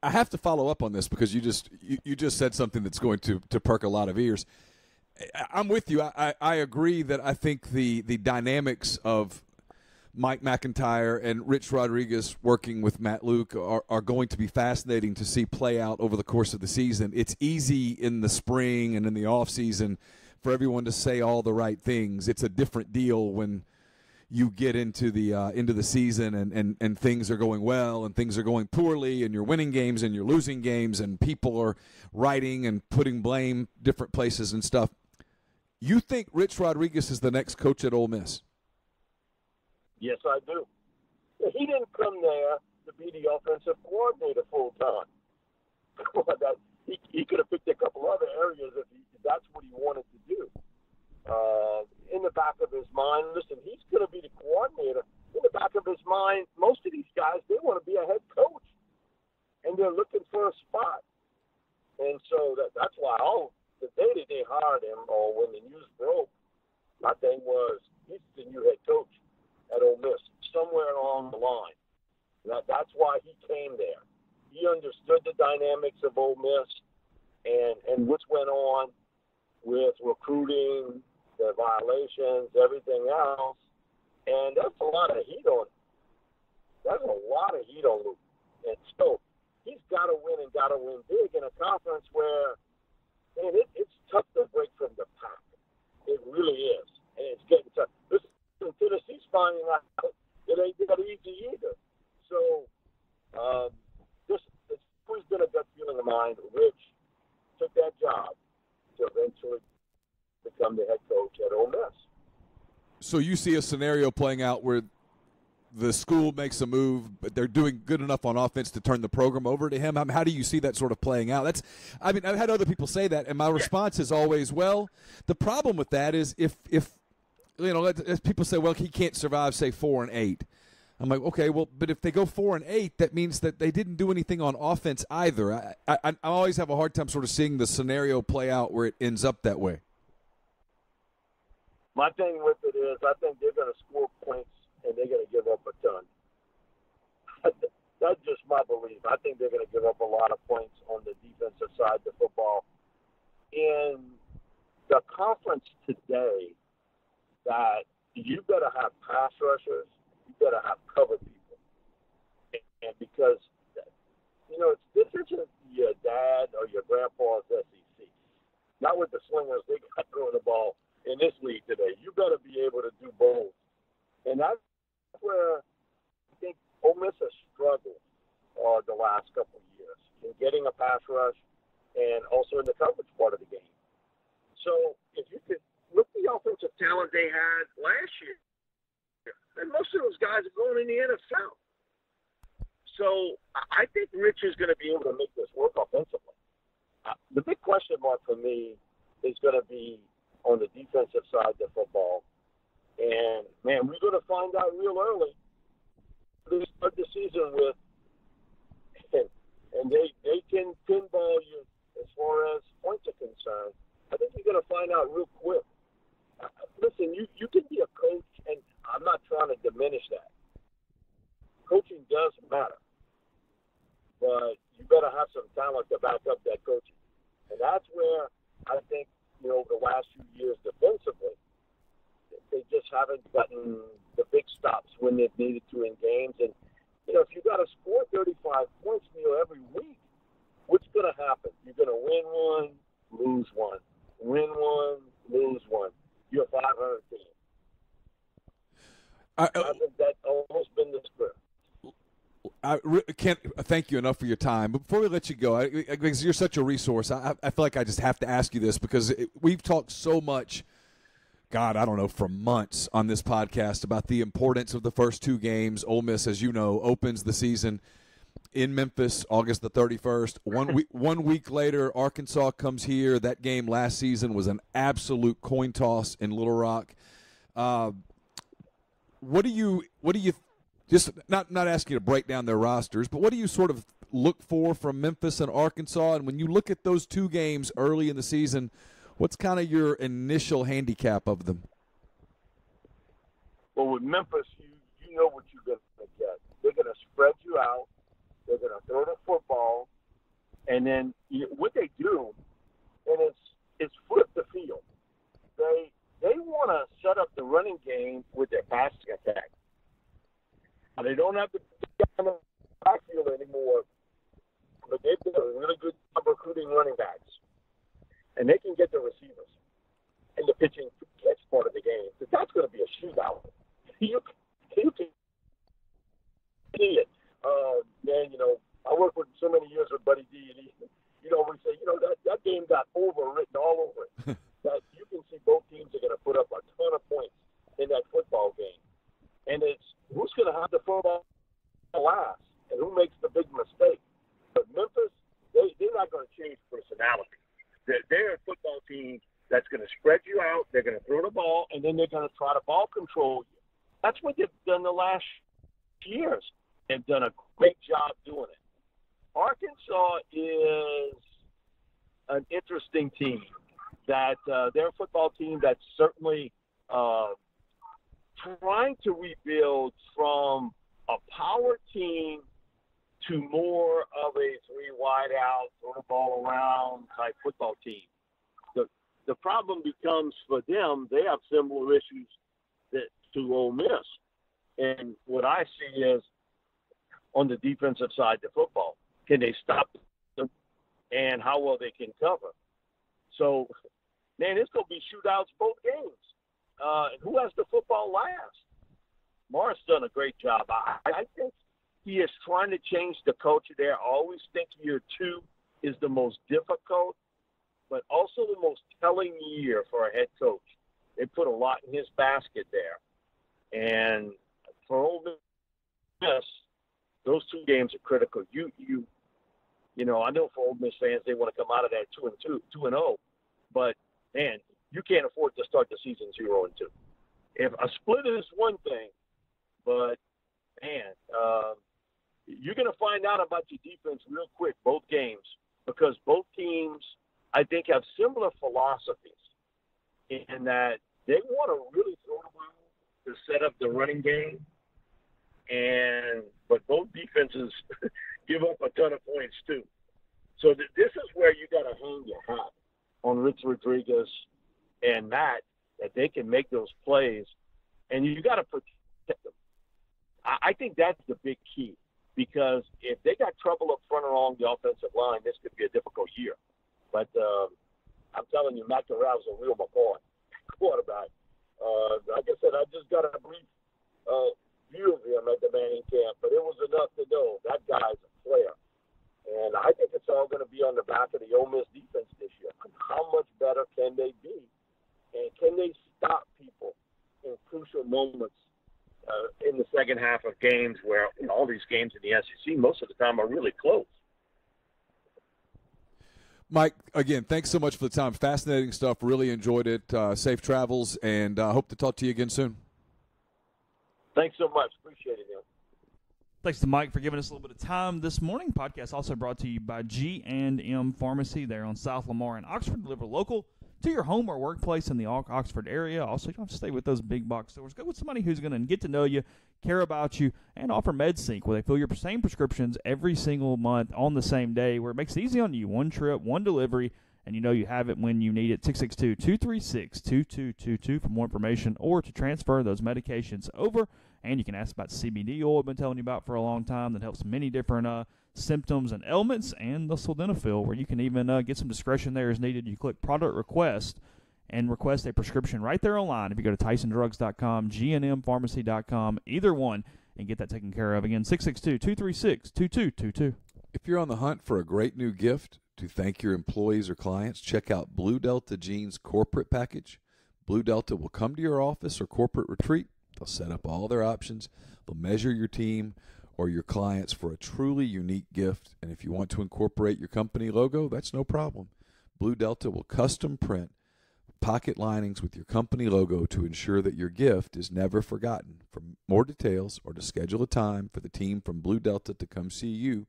I have to follow up on this because you just said something that's going to perk a lot of ears. I'm with you. I agree that I think the dynamics of Mike McIntyre and Rich Rodriguez working with Matt Luke are going to be fascinating to see play out over the course of the season. It's easy in the spring and in the offseason for everyone to say all the right things. It's a different deal when you get into the season and things are going well and things are going poorly and you're winning games and you're losing games and people are writing and putting blame different places and stuff. You think Rich Rodriguez is the next coach at Ole Miss? Yes, I do. He didn't come there to be the offensive coordinator full time. He could have picked a couple other areas if that's what he wanted to do. In the back of his mind, listen, he's going to be the coordinator. In the back of his mind, most of these guys, they want to be a head coach, and they're looking for a spot. And so that's why the day that they hired him, or when the news broke, my thing was, he's the new head coach at Ole Miss, somewhere along the line. That's why he came there. He understood the dynamics of Ole Miss and what's went on with recruiting, the violations, everything else. And that's a lot of heat on it. That's a lot of heat on Luke. And so he's got to win and got to win big in a conference where, man, it's tough to break from the pack. It really is. And it's getting tough. Tennessee's finding out it ain't that easy either. So it's always been a gut feeling of mine. Rich took that job to eventually become the head coach at Ole Miss. So you see a scenario playing out where the school makes a move, but they're doing good enough on offense to turn the program over to him. How do you see that sort of playing out? I've had other people say that, and my response is always, well, the problem with that is if as people say, well, he can't survive, say, 4-8. I'm like, okay, well, but if they go 4-8, that means that they didn't do anything on offense either. I always have a hard time sort of seeing the scenario play out where it ends up that way. My thing with it is I think they're going to score points and they're going to give up a ton. That's just my belief. I think they're going to give up a lot of points on the defensive side of the football. In the conference today, that you better have pass rushers, you better have cover people. And because, this isn't your dad or your grandpa's SEC. Not with the slingers they got throwing the ball in this league today. You better be able to do both. And that's where I think Ole Miss has struggled the last couple of years in getting a pass rush and also in the coverage part of the game. So if you could look at the offensive talent they had last year, and most of those guys are going in the NFL. So I think Rich is going to be able to make this work offensively. The big question mark for me is going to be on the defensive side of the football. And, man, we're going to find out real early. They start the season with, and they can pinball you as far as points are concerned. I think you're going to find out real quick. Listen, you can be a coach, and I'm not trying to diminish that. Coaching does matter. But you better have some talent to back up that coaching. And that's where I think, the last few years defensively, they just haven't gotten the big stops when they've needed to in games. And, if you got to score 35 points, every week, what's going to happen? You're going to win one, lose one. Win one, lose one. You're a 500 team. I think that's almost been the script. I can't thank you enough for your time. But before we let you go, because you're such a resource, I feel like I just have to ask you this because we've talked so much, God, I don't know, for months on this podcast about the importance of the first two games. Ole Miss, as you know, opens the season in Memphis, August the 31st. 1 week later, Arkansas comes here. That game last season was an absolute coin toss in Little Rock. What do you just not asking you to break down their rosters, but what do you sort of look for from Memphis and Arkansas? And when you look at those two games early in the season, what's kind of your initial handicap of them? Well, with Memphis, you know what you're going to get. They're going to spread you out. They're going to throw the football. And then what they do, and it's flip the field. They want to set up the running game with their passing attack. Now, they don't have to get on the backfield anymore, but they've done a really good job recruiting running backs. And they can get the receivers and the pitching catch part of the game. But that's going to be a shootout. You can see it. Man, I worked with so many years with Buddy D, and he'd always say, that game got overwritten all over it. That you can see both teams are going to put up a ton of points in that football game. And it's who's going to have the football last and who makes the big mistake. But Memphis, they're not going to change personality. They're a football team that's going to spread you out. They're going to throw the ball, and then they're going to try to ball control you. That's what they've done the last years. They've done a great job doing it. Arkansas is an interesting team. That they're a football team that's certainly trying to rebuild from a power team to more of a three wide out, throw the ball around type football team. The problem becomes for them, they have similar issues to Ole Miss. And what I see is on the defensive side of the football, can they stop them and how well they can cover? So, man, it's going to be shootouts both games. And who has the football last? Morris done a great job. I think he is trying to change the culture there. I always think year 2 is the most difficult, but also the most telling year for a head coach. They put a lot in his basket there. And for Ole Miss, those 2 games are critical. You know, I know for Ole Miss fans, they want to come out of that 2-0, but man, you can't afford to start the season 0-2. If a split is one thing, but man, you're going to find out about your defense real quick, both games, because both teams, I think, have similar philosophies in that they want to really throw the ball to set up the running game, but both defenses give up a ton of points too. So this is where you got to hang your hat on Rich Rodriguez and Matt, that they can make those plays, and you got to protect them. I think that's the big key, because if they got trouble up front or along the offensive line, this could be a difficult year. But I'm telling you, Matt Corral is a real McCoy quarterback. Like I said, I just got a brief view of him at the Manning camp, but it was enough to know that guy's a player. And I think it's all going to be on the back of the Ole Miss defense this year. How much better can they be? And can they stop people in crucial moments in the second half of games where, you know, all these games in the SEC most of the time are really close? Mike, again, thanks so much for the time. Fascinating stuff. Really enjoyed it. Safe travels, and I hope to talk to you again soon. Thanks so much. Appreciate it, man. Thanks to Mike for giving us a little bit of time this morning. Podcast also brought to you by G&M Pharmacy. They're on South Lamar in Oxford. Deliver local to your home or workplace in the Oxford area. Also, you don't have to stay with those big box stores. Go with somebody who's going to get to know you, care about you, and offer MedSync, where they fill your same prescriptions every single month on the same day, where it makes it easy on you. One trip, one delivery, and you know you have it when you need it. 662-236-2222 for more information or to transfer those medications over. And you can ask about CBD oil I've been telling you about for a long time that helps many different symptoms and ailments, and the sildenafil, where you can even get some discretion there as needed. You click product request and request a prescription right there online. If you go to TysonDrugs.com, GNMPharmacy.com, either one, and get that taken care of. Again, 662-236-2222. If you're on the hunt for a great new gift to thank your employees or clients, check out Blue Delta Jeans Corporate Package. Blue Delta will come to your office or corporate retreat. They'll set up all their options. They'll measure your team or your clients for a truly unique gift. And if you want to incorporate your company logo, that's no problem. Blue Delta will custom print pocket linings with your company logo to ensure that your gift is never forgotten. For more details or to schedule a time for the team from Blue Delta to come see you,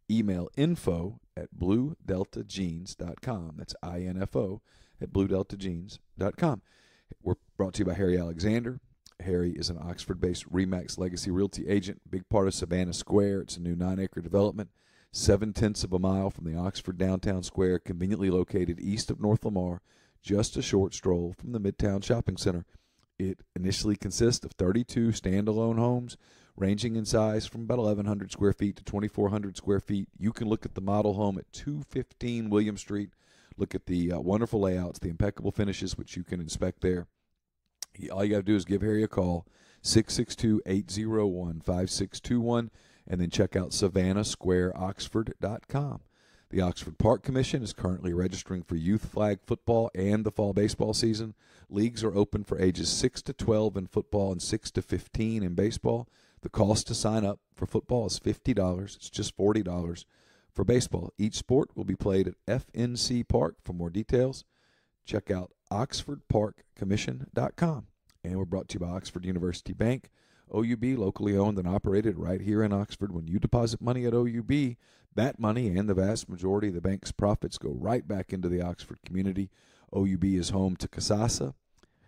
email info@bluedeltajeans.com. That's INFO at bluedeltajeans.com. We're brought to you by Harry Alexander. Harry is an Oxford-based RE/MAX Legacy Realty agent, big part of Savannah Square. It's a new 9-acre development, 0.7 of a mile from the Oxford downtown square, conveniently located east of North Lamar, just a short stroll from the Midtown Shopping Center. It initially consists of 32 standalone homes, ranging in size from about 1,100 square feet to 2,400 square feet. You can look at the model home at 215 William Street. Look at the wonderful layouts, the impeccable finishes, which you can inspect there. All you got to do is give Harry a call, 662-801-5621, and then check out SavannahSquareOxford.com. The Oxford Park Commission is currently registering for youth flag football and the fall baseball season. Leagues are open for ages 6 to 12 in football and 6 to 15 in baseball. The cost to sign up for football is $50. It's just $40 for baseball. Each sport will be played at FNC Park. For more details, check out OxfordParkCommission.com. And we're brought to you by Oxford University Bank. OUB, locally owned and operated right here in Oxford. When you deposit money at OUB, that money and the vast majority of the bank's profits go right back into the Oxford community. OUB is home to Kasasa.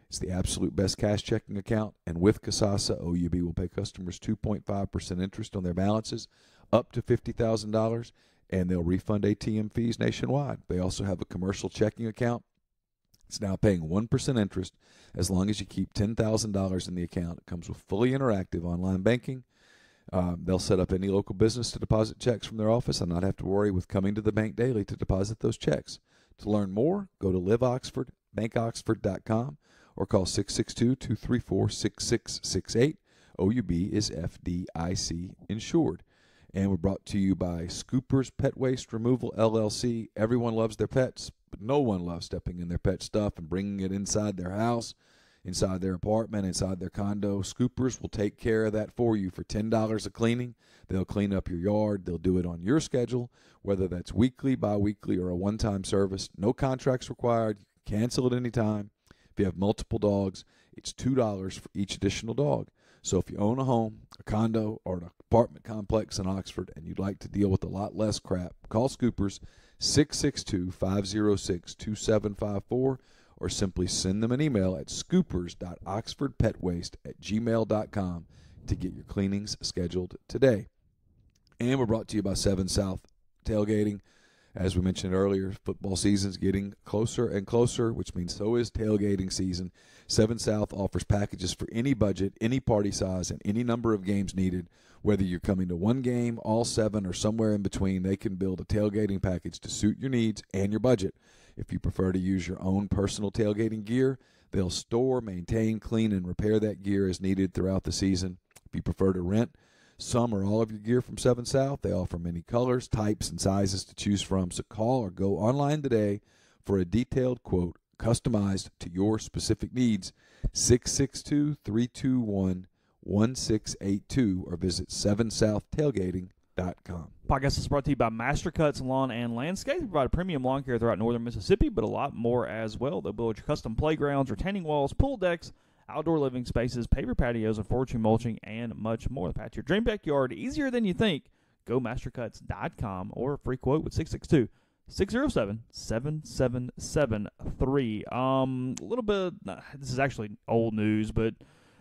It's the absolute best cash checking account. And with Kasasa, OUB will pay customers 2.5% interest on their balances up to $50,000, and they'll refund ATM fees nationwide. They also have a commercial checking account. It's now paying 1% interest as long as you keep $10,000 in the account. It comes with fully interactive online banking. They'll set up any local business to deposit checks from their office and not have to worry with coming to the bank daily to deposit those checks. To learn more, go to Live Oxford, bankoxford.com, or call 662-234-6668. OUB is FDIC insured. And we're brought to you by Scoopers Pet Waste Removal, LLC. Everyone loves their pets, but no one loves stepping in their pet stuff and bringing it inside their house, inside their apartment, inside their condo. Scoopers will take care of that for you for $10 a cleaning. They'll clean up your yard. They'll do it on your schedule, whether that's weekly, bi-weekly, or a one-time service. No contracts required. You can cancel at any time. If you have multiple dogs, it's $2 for each additional dog. So if you own a home, a condo, or an apartment complex in Oxford and you'd like to deal with a lot less crap, call Scoopers 662-506-2754 or simply send them an email at scoopers.oxfordpetwaste@gmail.com to get your cleanings scheduled today. And we're brought to you by 7 South Tailgating. As we mentioned earlier, football season's getting closer and closer, which means so is tailgating season. 7 South offers packages for any budget, any party size, and any number of games needed. Whether you're coming to one game, all 7, or somewhere in between, they can build a tailgating package to suit your needs and your budget. If you prefer to use your own personal tailgating gear, they'll store, maintain, clean, and repair that gear as needed throughout the season. If you prefer to rent some or all of your gear from 7 South, they offer many colors, types, and sizes to choose from. So call or go online today for a detailed quote customized to your specific needs. 662-321-1682 or visit 7southtailgating.com. Podcast is brought to you by Master Cuts Lawn and Landscape. They provide premium lawn care throughout northern Mississippi, but a lot more as well. They'll build your custom playgrounds, retaining walls, pool decks, outdoor living spaces, paver patios, and forage mulching, and much more. The path to your dream backyard easier than you think. Go mastercuts.com or a free quote with 662-607-7773. A little bit, this is actually old news, but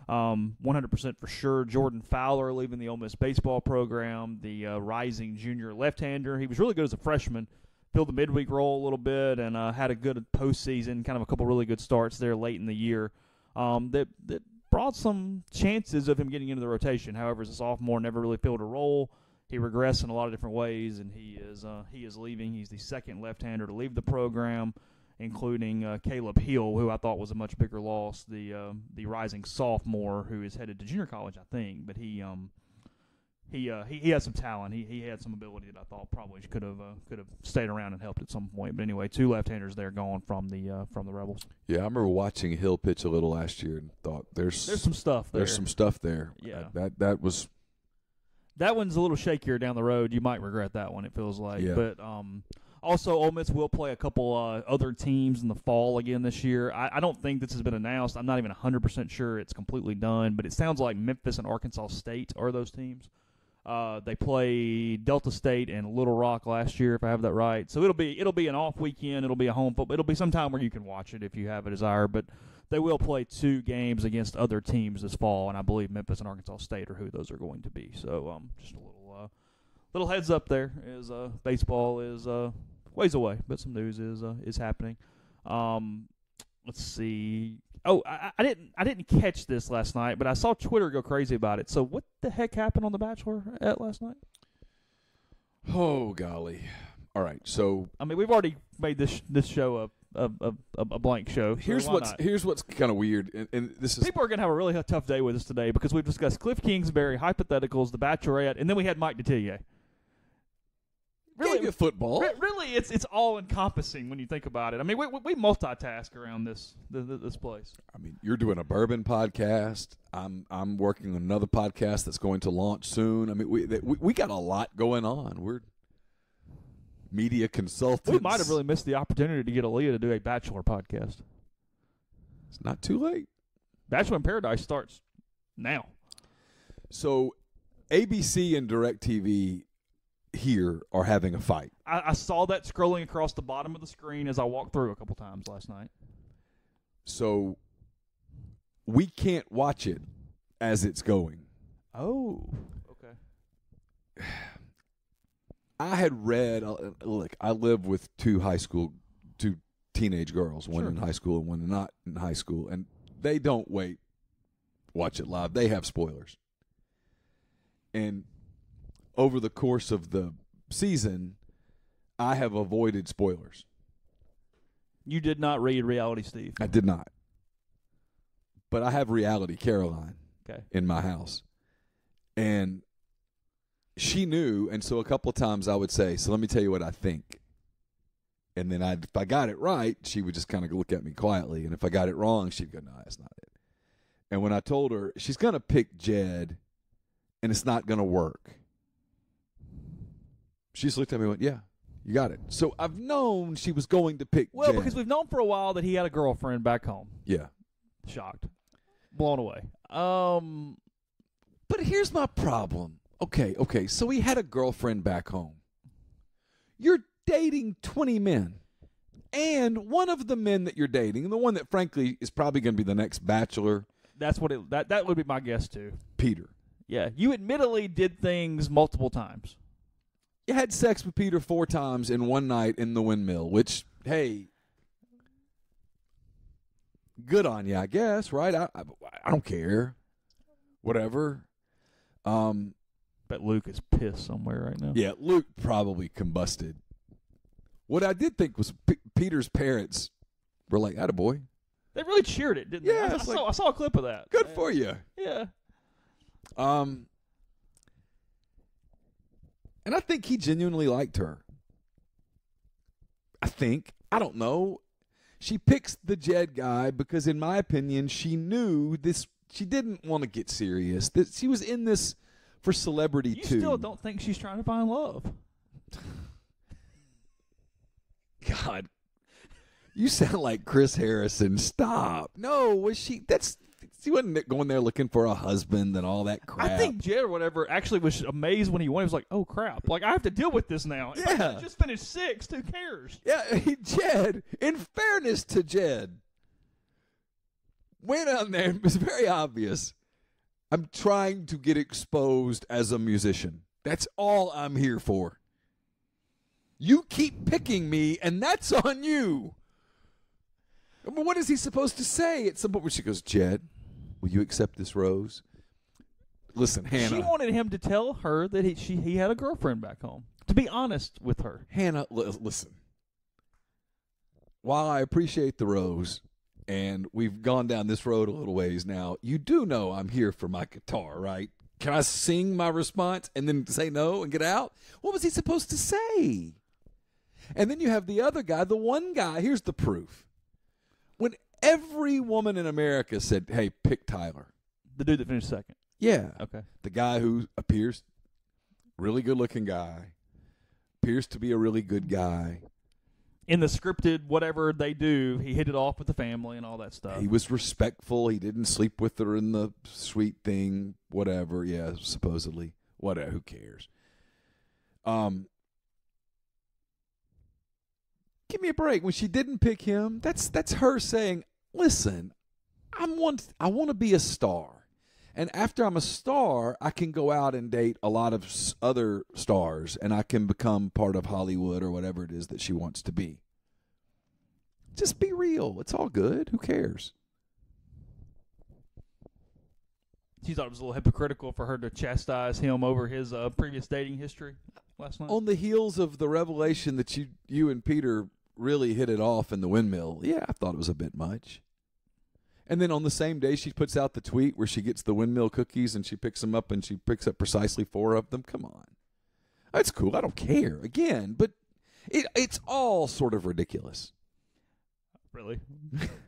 100% for sure. Jordan Fowler leaving the Ole Miss baseball program, the rising junior left-hander. He was really good as a freshman, filled the midweek role a little bit, and had a good postseason, kind of a couple really good starts there late in the year. That brought some chances of him getting into the rotation. However, as a sophomore, never really filled a role. He regressed in a lot of different ways, and he is leaving. He's the second left-hander to leave the program, including Caleb Hill, who I thought was a much bigger loss, the rising sophomore who is headed to junior college, I think. But he has some talent. He had some ability that I thought probably could have stayed around and helped at some point. But anyway, 2 left-handers there gone from the Rebels. Yeah, I remember watching Hill pitch a little last year and thought there's some stuff there. There's some stuff there. Yeah, that one's a little shakier down the road. You might regret that one, it feels like. Yeah. But also, Ole Miss will play a couple other teams in the fall again this year. I don't think this has been announced. I'm not even 100% sure it's completely done, but it sounds like Memphis and Arkansas State are those teams. They play Delta State and Little Rock last year, if I have that right. So it'll be an off weekend. It'll be a home football. It'll be some time where you can watch it if you have a desire. But they will play 2 games against other teams this fall, and I believe Memphis and Arkansas State are who those are going to be. So just a little heads up there is baseball is ways away, but some news is happening. Let's see. Oh, I didn't catch this last night, but I saw Twitter go crazy about it. So what the heck happened on The Bachelor last night? Oh, golly. All right, so I mean, we've already made this show a blank show. Here's what's kind of weird, and this is people are going to have a really tough day with us today because we've discussed Cliff Kingsbury, hypotheticals, The Bachelorette, and then we had Mike Detillier. Really, football. Really, it's all encompassing when you think about it. I mean, we multitask around this place. I mean, you're doing a bourbon podcast. I'm working on another podcast that's going to launch soon. I mean, we got a lot going on. We're media consultants. We might have really missed the opportunity to get Aaliyah to do a Bachelor podcast. It's not too late. Bachelor in Paradise starts now. So, ABC and DirecTV here are having a fight. I saw that scrolling across the bottom of the screen as I walked through a couple times last night. So we can't watch it as it's going. Oh, okay. I had read, look, I live with two teenage girls, one in high school and one not in high school, and they don't watch it live. They have spoilers. And over the course of the season, I have avoided spoilers. You did not read Reality Steve. I did not. But I have Reality Caroline. in my house. And she knew, and so a couple of times I would say, so let me tell you what I think. And then if I got it right, she would just kind of look at me quietly. And if I got it wrong, she'd go, no, that's not it. And when I told her, she's going to pick Jed, and it's not going to work, she just looked at me and went, yeah, you got it. So I've known she was going to pick Jed. Because we've known for a while that he had a girlfriend back home. Yeah. Shocked. Blown away. But here's my problem. Okay, so he had a girlfriend back home. You're dating 20 men. And one of the men that you're dating, and the one that frankly is probably going to be the next bachelor. That's what that would be my guess too. Peter. Yeah, you admittedly did things multiple times. You had sex with Peter 4 times in one night in the windmill, which, hey, good on you, I guess, right? I don't care. Whatever. Bet Luke is pissed somewhere right now. Yeah, Luke probably combusted. What I did think was Peter's parents were like, attaboy. They really cheered it, didn't Yeah, they? I saw a clip of that. Good for you. Yeah. And I think he genuinely liked her. I don't know. She picks the Jed guy because, in my opinion, she knew this. She didn't want to get serious. She was in this for celebrity too. You still don't think she's trying to find love? God, you sound like Chris Harrison. Stop. No, was she? She wasn't going there looking for a husband and all that crap. I think Jed or whatever actually was amazed when he won. He was like, "Oh crap! Like I have to deal with this now." If I just finished 6th. Who cares? Yeah, Jed. In fairness to Jed, went on there. It was very obvious. I'm trying to get exposed as a musician. That's all I'm here for. You keep picking me, and that's on you. But what is he supposed to say at some point when she goes, Jed, will you accept this rose? Listen, Hannah. She wanted him to tell her that he had a girlfriend back home. To be honest with her. Hannah, listen. While I appreciate the rose, and we've gone down this road a little ways now, you do know I'm here for my guitar, right? Can I sing my response and then say no and get out? What was he supposed to say? And then you have the other guy, the one guy. Here's the proof. When every woman in America said, hey, pick Tyler. The dude that finished 2nd. Yeah. Okay. The guy who appears really good-looking guy, appears to be a really good guy. In the scripted whatever they do, he hit it off with the family and all that stuff. He was respectful. He didn't sleep with her in the suite thing, whatever. Yeah, supposedly. Whatever. Who cares? Give me a break. When she didn't pick him, that's her saying, listen, I want to be a star. And after I'm a star, I can go out and date a lot of other stars, and I can become part of Hollywood or whatever it is that she wants to be. Just be real. It's all good. Who cares? She thought it was a little hypocritical for her to chastise him over his previous dating history last night. On the heels of the revelation that you and Peter really hit it off in the windmill, yeah, I thought it was a bit much. And then on the same day, she puts out the tweet where she gets the windmill cookies and she picks them up and she picks up precisely 4 of them. Come on. That's cool. I don't care. Again, but it's all sort of ridiculous. Really?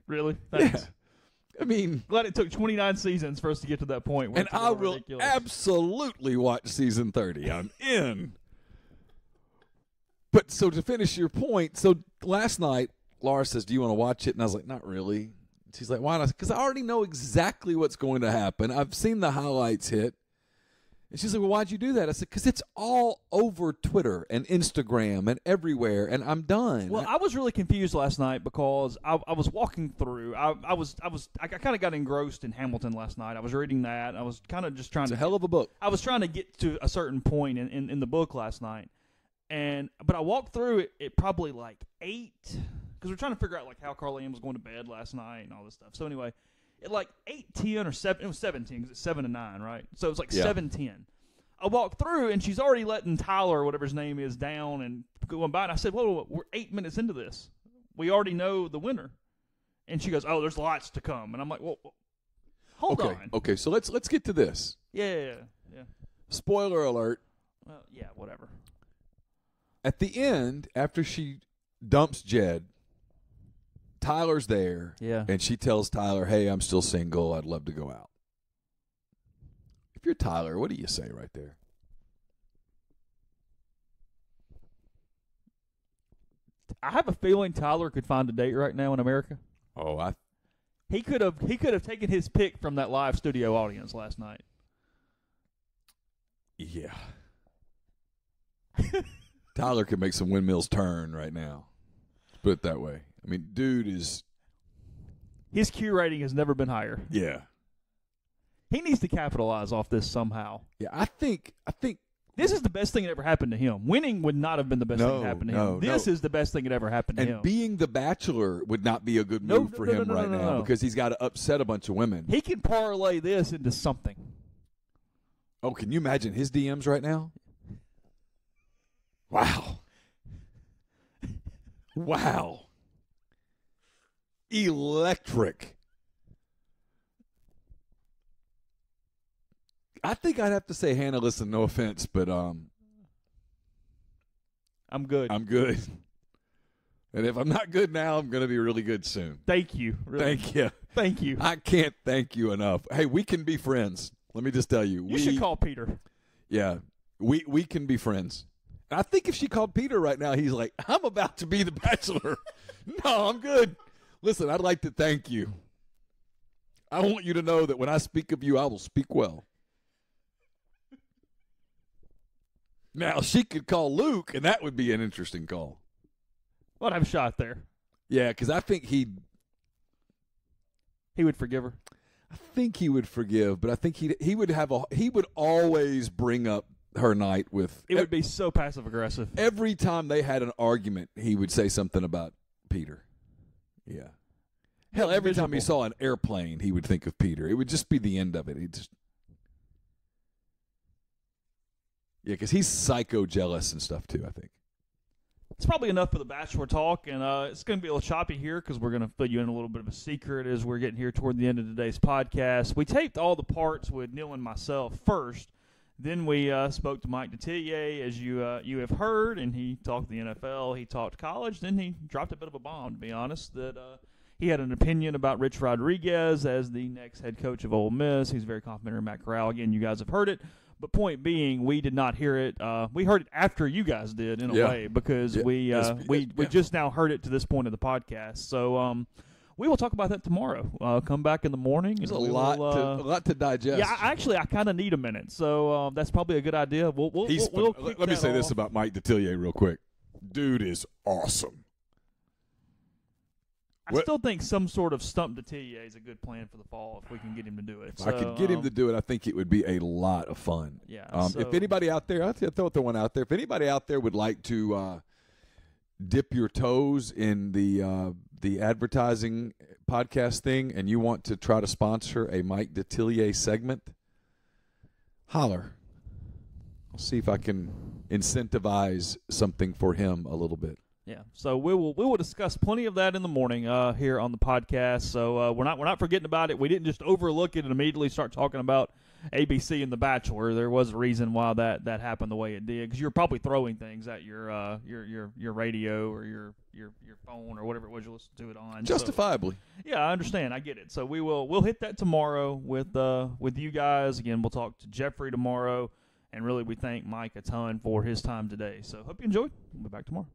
Really? Thanks. Yeah. I mean, glad it took 29 seasons for us to get to that point. Where and I will absolutely watch season 30. I'm in. But so to finish your point, so last night, Laura says, do you want to watch it? And I was like, not really. She's like, why not? Because I already know exactly what's going to happen. I've seen the highlights hit. And she's like, well, why'd you do that? I said, because it's all over Twitter and Instagram and everywhere, and I'm done. Well, I was really confused last night because I was walking through. I kind of got engrossed in Hamilton last night. I was reading that. I was kind of just trying it's a hell of a book. I was trying to get to a certain point in the book last night. But I walked through it probably like 8, because we're trying to figure out like how Carly Ann was going to bed last night and all this stuff. So anyway, at like 8:10 or 7, it was 17 because it's 7 to 9, right? So it was like 7:10. I walked through and she's already letting Tyler, or whatever his name is, down and going by. And I said, whoa, we're 8 minutes into this. We already know the winner. And she goes, oh, there's lots to come. And I'm like, well. Hold on. Okay, so let's get to this. Yeah. Spoiler alert. Well, yeah, whatever. At the end, after she dumps Jed, Tyler's there. Yeah. And she tells Tyler, hey, I'm still single. I'd love to go out. If you're Tyler, what do you say right there? I have a feeling Tyler could find a date right now in America. Oh, He could have taken his pick from that live studio audience last night. yeah. Tyler could make some windmills turn right now. Let's put it that way. I mean, dude is. His Q rating has never been higher. Yeah. He needs to capitalize off this somehow. Yeah, I think. This is the best thing that ever happened to him. Winning would not have been the best thing that happened to him. This is the best thing that ever happened to him. And being the Bachelor would not be a good move for him right now because he's got to upset a bunch of women. He can parlay this into something. Oh, can you imagine his DMs right now? Wow. Wow. Electric. I think I'd have to say, Hannah, listen, no offense, but I'm good. I'm good. And if I'm not good now, I'm going to be really good soon. Thank you. Really. Thank you. Thank you. I can't thank you enough. Hey, we can be friends. Let me just tell you. You should call Peter. Yeah, we can be friends. I think if she called Peter right now, he's like, I'm about to be the Bachelor. No, I'm good. Listen, I'd like to thank you. I want you to know that when I speak of you, I will speak well. Now, she could call Luke, and that would be an interesting call. Well, I'd have a shot there. Yeah, because I think he would forgive her. I think he would forgive, but I think he would always bring up her night with. It would be so passive aggressive. Every time they had an argument, he would say something about Peter. Yeah. Hell, every time he saw an airplane, he would think of Peter. It would just be the end of it. Yeah, because he's psycho jealous and stuff too, I think. It's probably enough for the Bachelor talk, and it's going to be a little choppy here because we're going to fill you in a little bit of a secret as we're getting here toward the end of today's podcast. We taped all the parts with Neal and myself first. Then we spoke to Mike Detillier, as you have heard, and he talked the NFL, he talked college. Then he dropped a bit of a bomb, to be honest, that he had an opinion about Rich Rodriguez as the next head coach of Ole Miss. He's very complimentary of Matt Corral. Again, you guys have heard it. But point being, we did not hear it. We heard it after you guys did, in a way, because we just now heard it to this point of the podcast. So we will talk about that tomorrow. Come back in the morning. There's a lot to digest. Yeah, I kind of need a minute, so that's probably a good idea. We'll let me say this about Mike Detillier real quick. Dude is awesome. I still think some sort of stump Detillier is a good plan for the fall if we can get him to do it. If I could get him to do it, I think it would be a lot of fun. Yeah. If anybody out there, I'll throw the one out there. If anybody out there would like to dip your toes in the advertising podcast thing, and you want to try to sponsor a Mike Detillier segment, holler. I'll see if I can incentivize something for him a little bit. Yeah, so we will discuss plenty of that in the morning here on the podcast. So we're not forgetting about it. We didn't just overlook it and immediately start talking about ABC and The Bachelor. There was a reason why that happened the way it did, because you're probably throwing things at your radio or your phone or whatever it was you listened to it on. Justifiably. So, yeah, I understand. I get it. So we'll hit that tomorrow with you guys. Again, we'll talk to Jeffrey tomorrow, and really we thank Mike a ton for his time today. So hope you enjoyed. We'll be back tomorrow.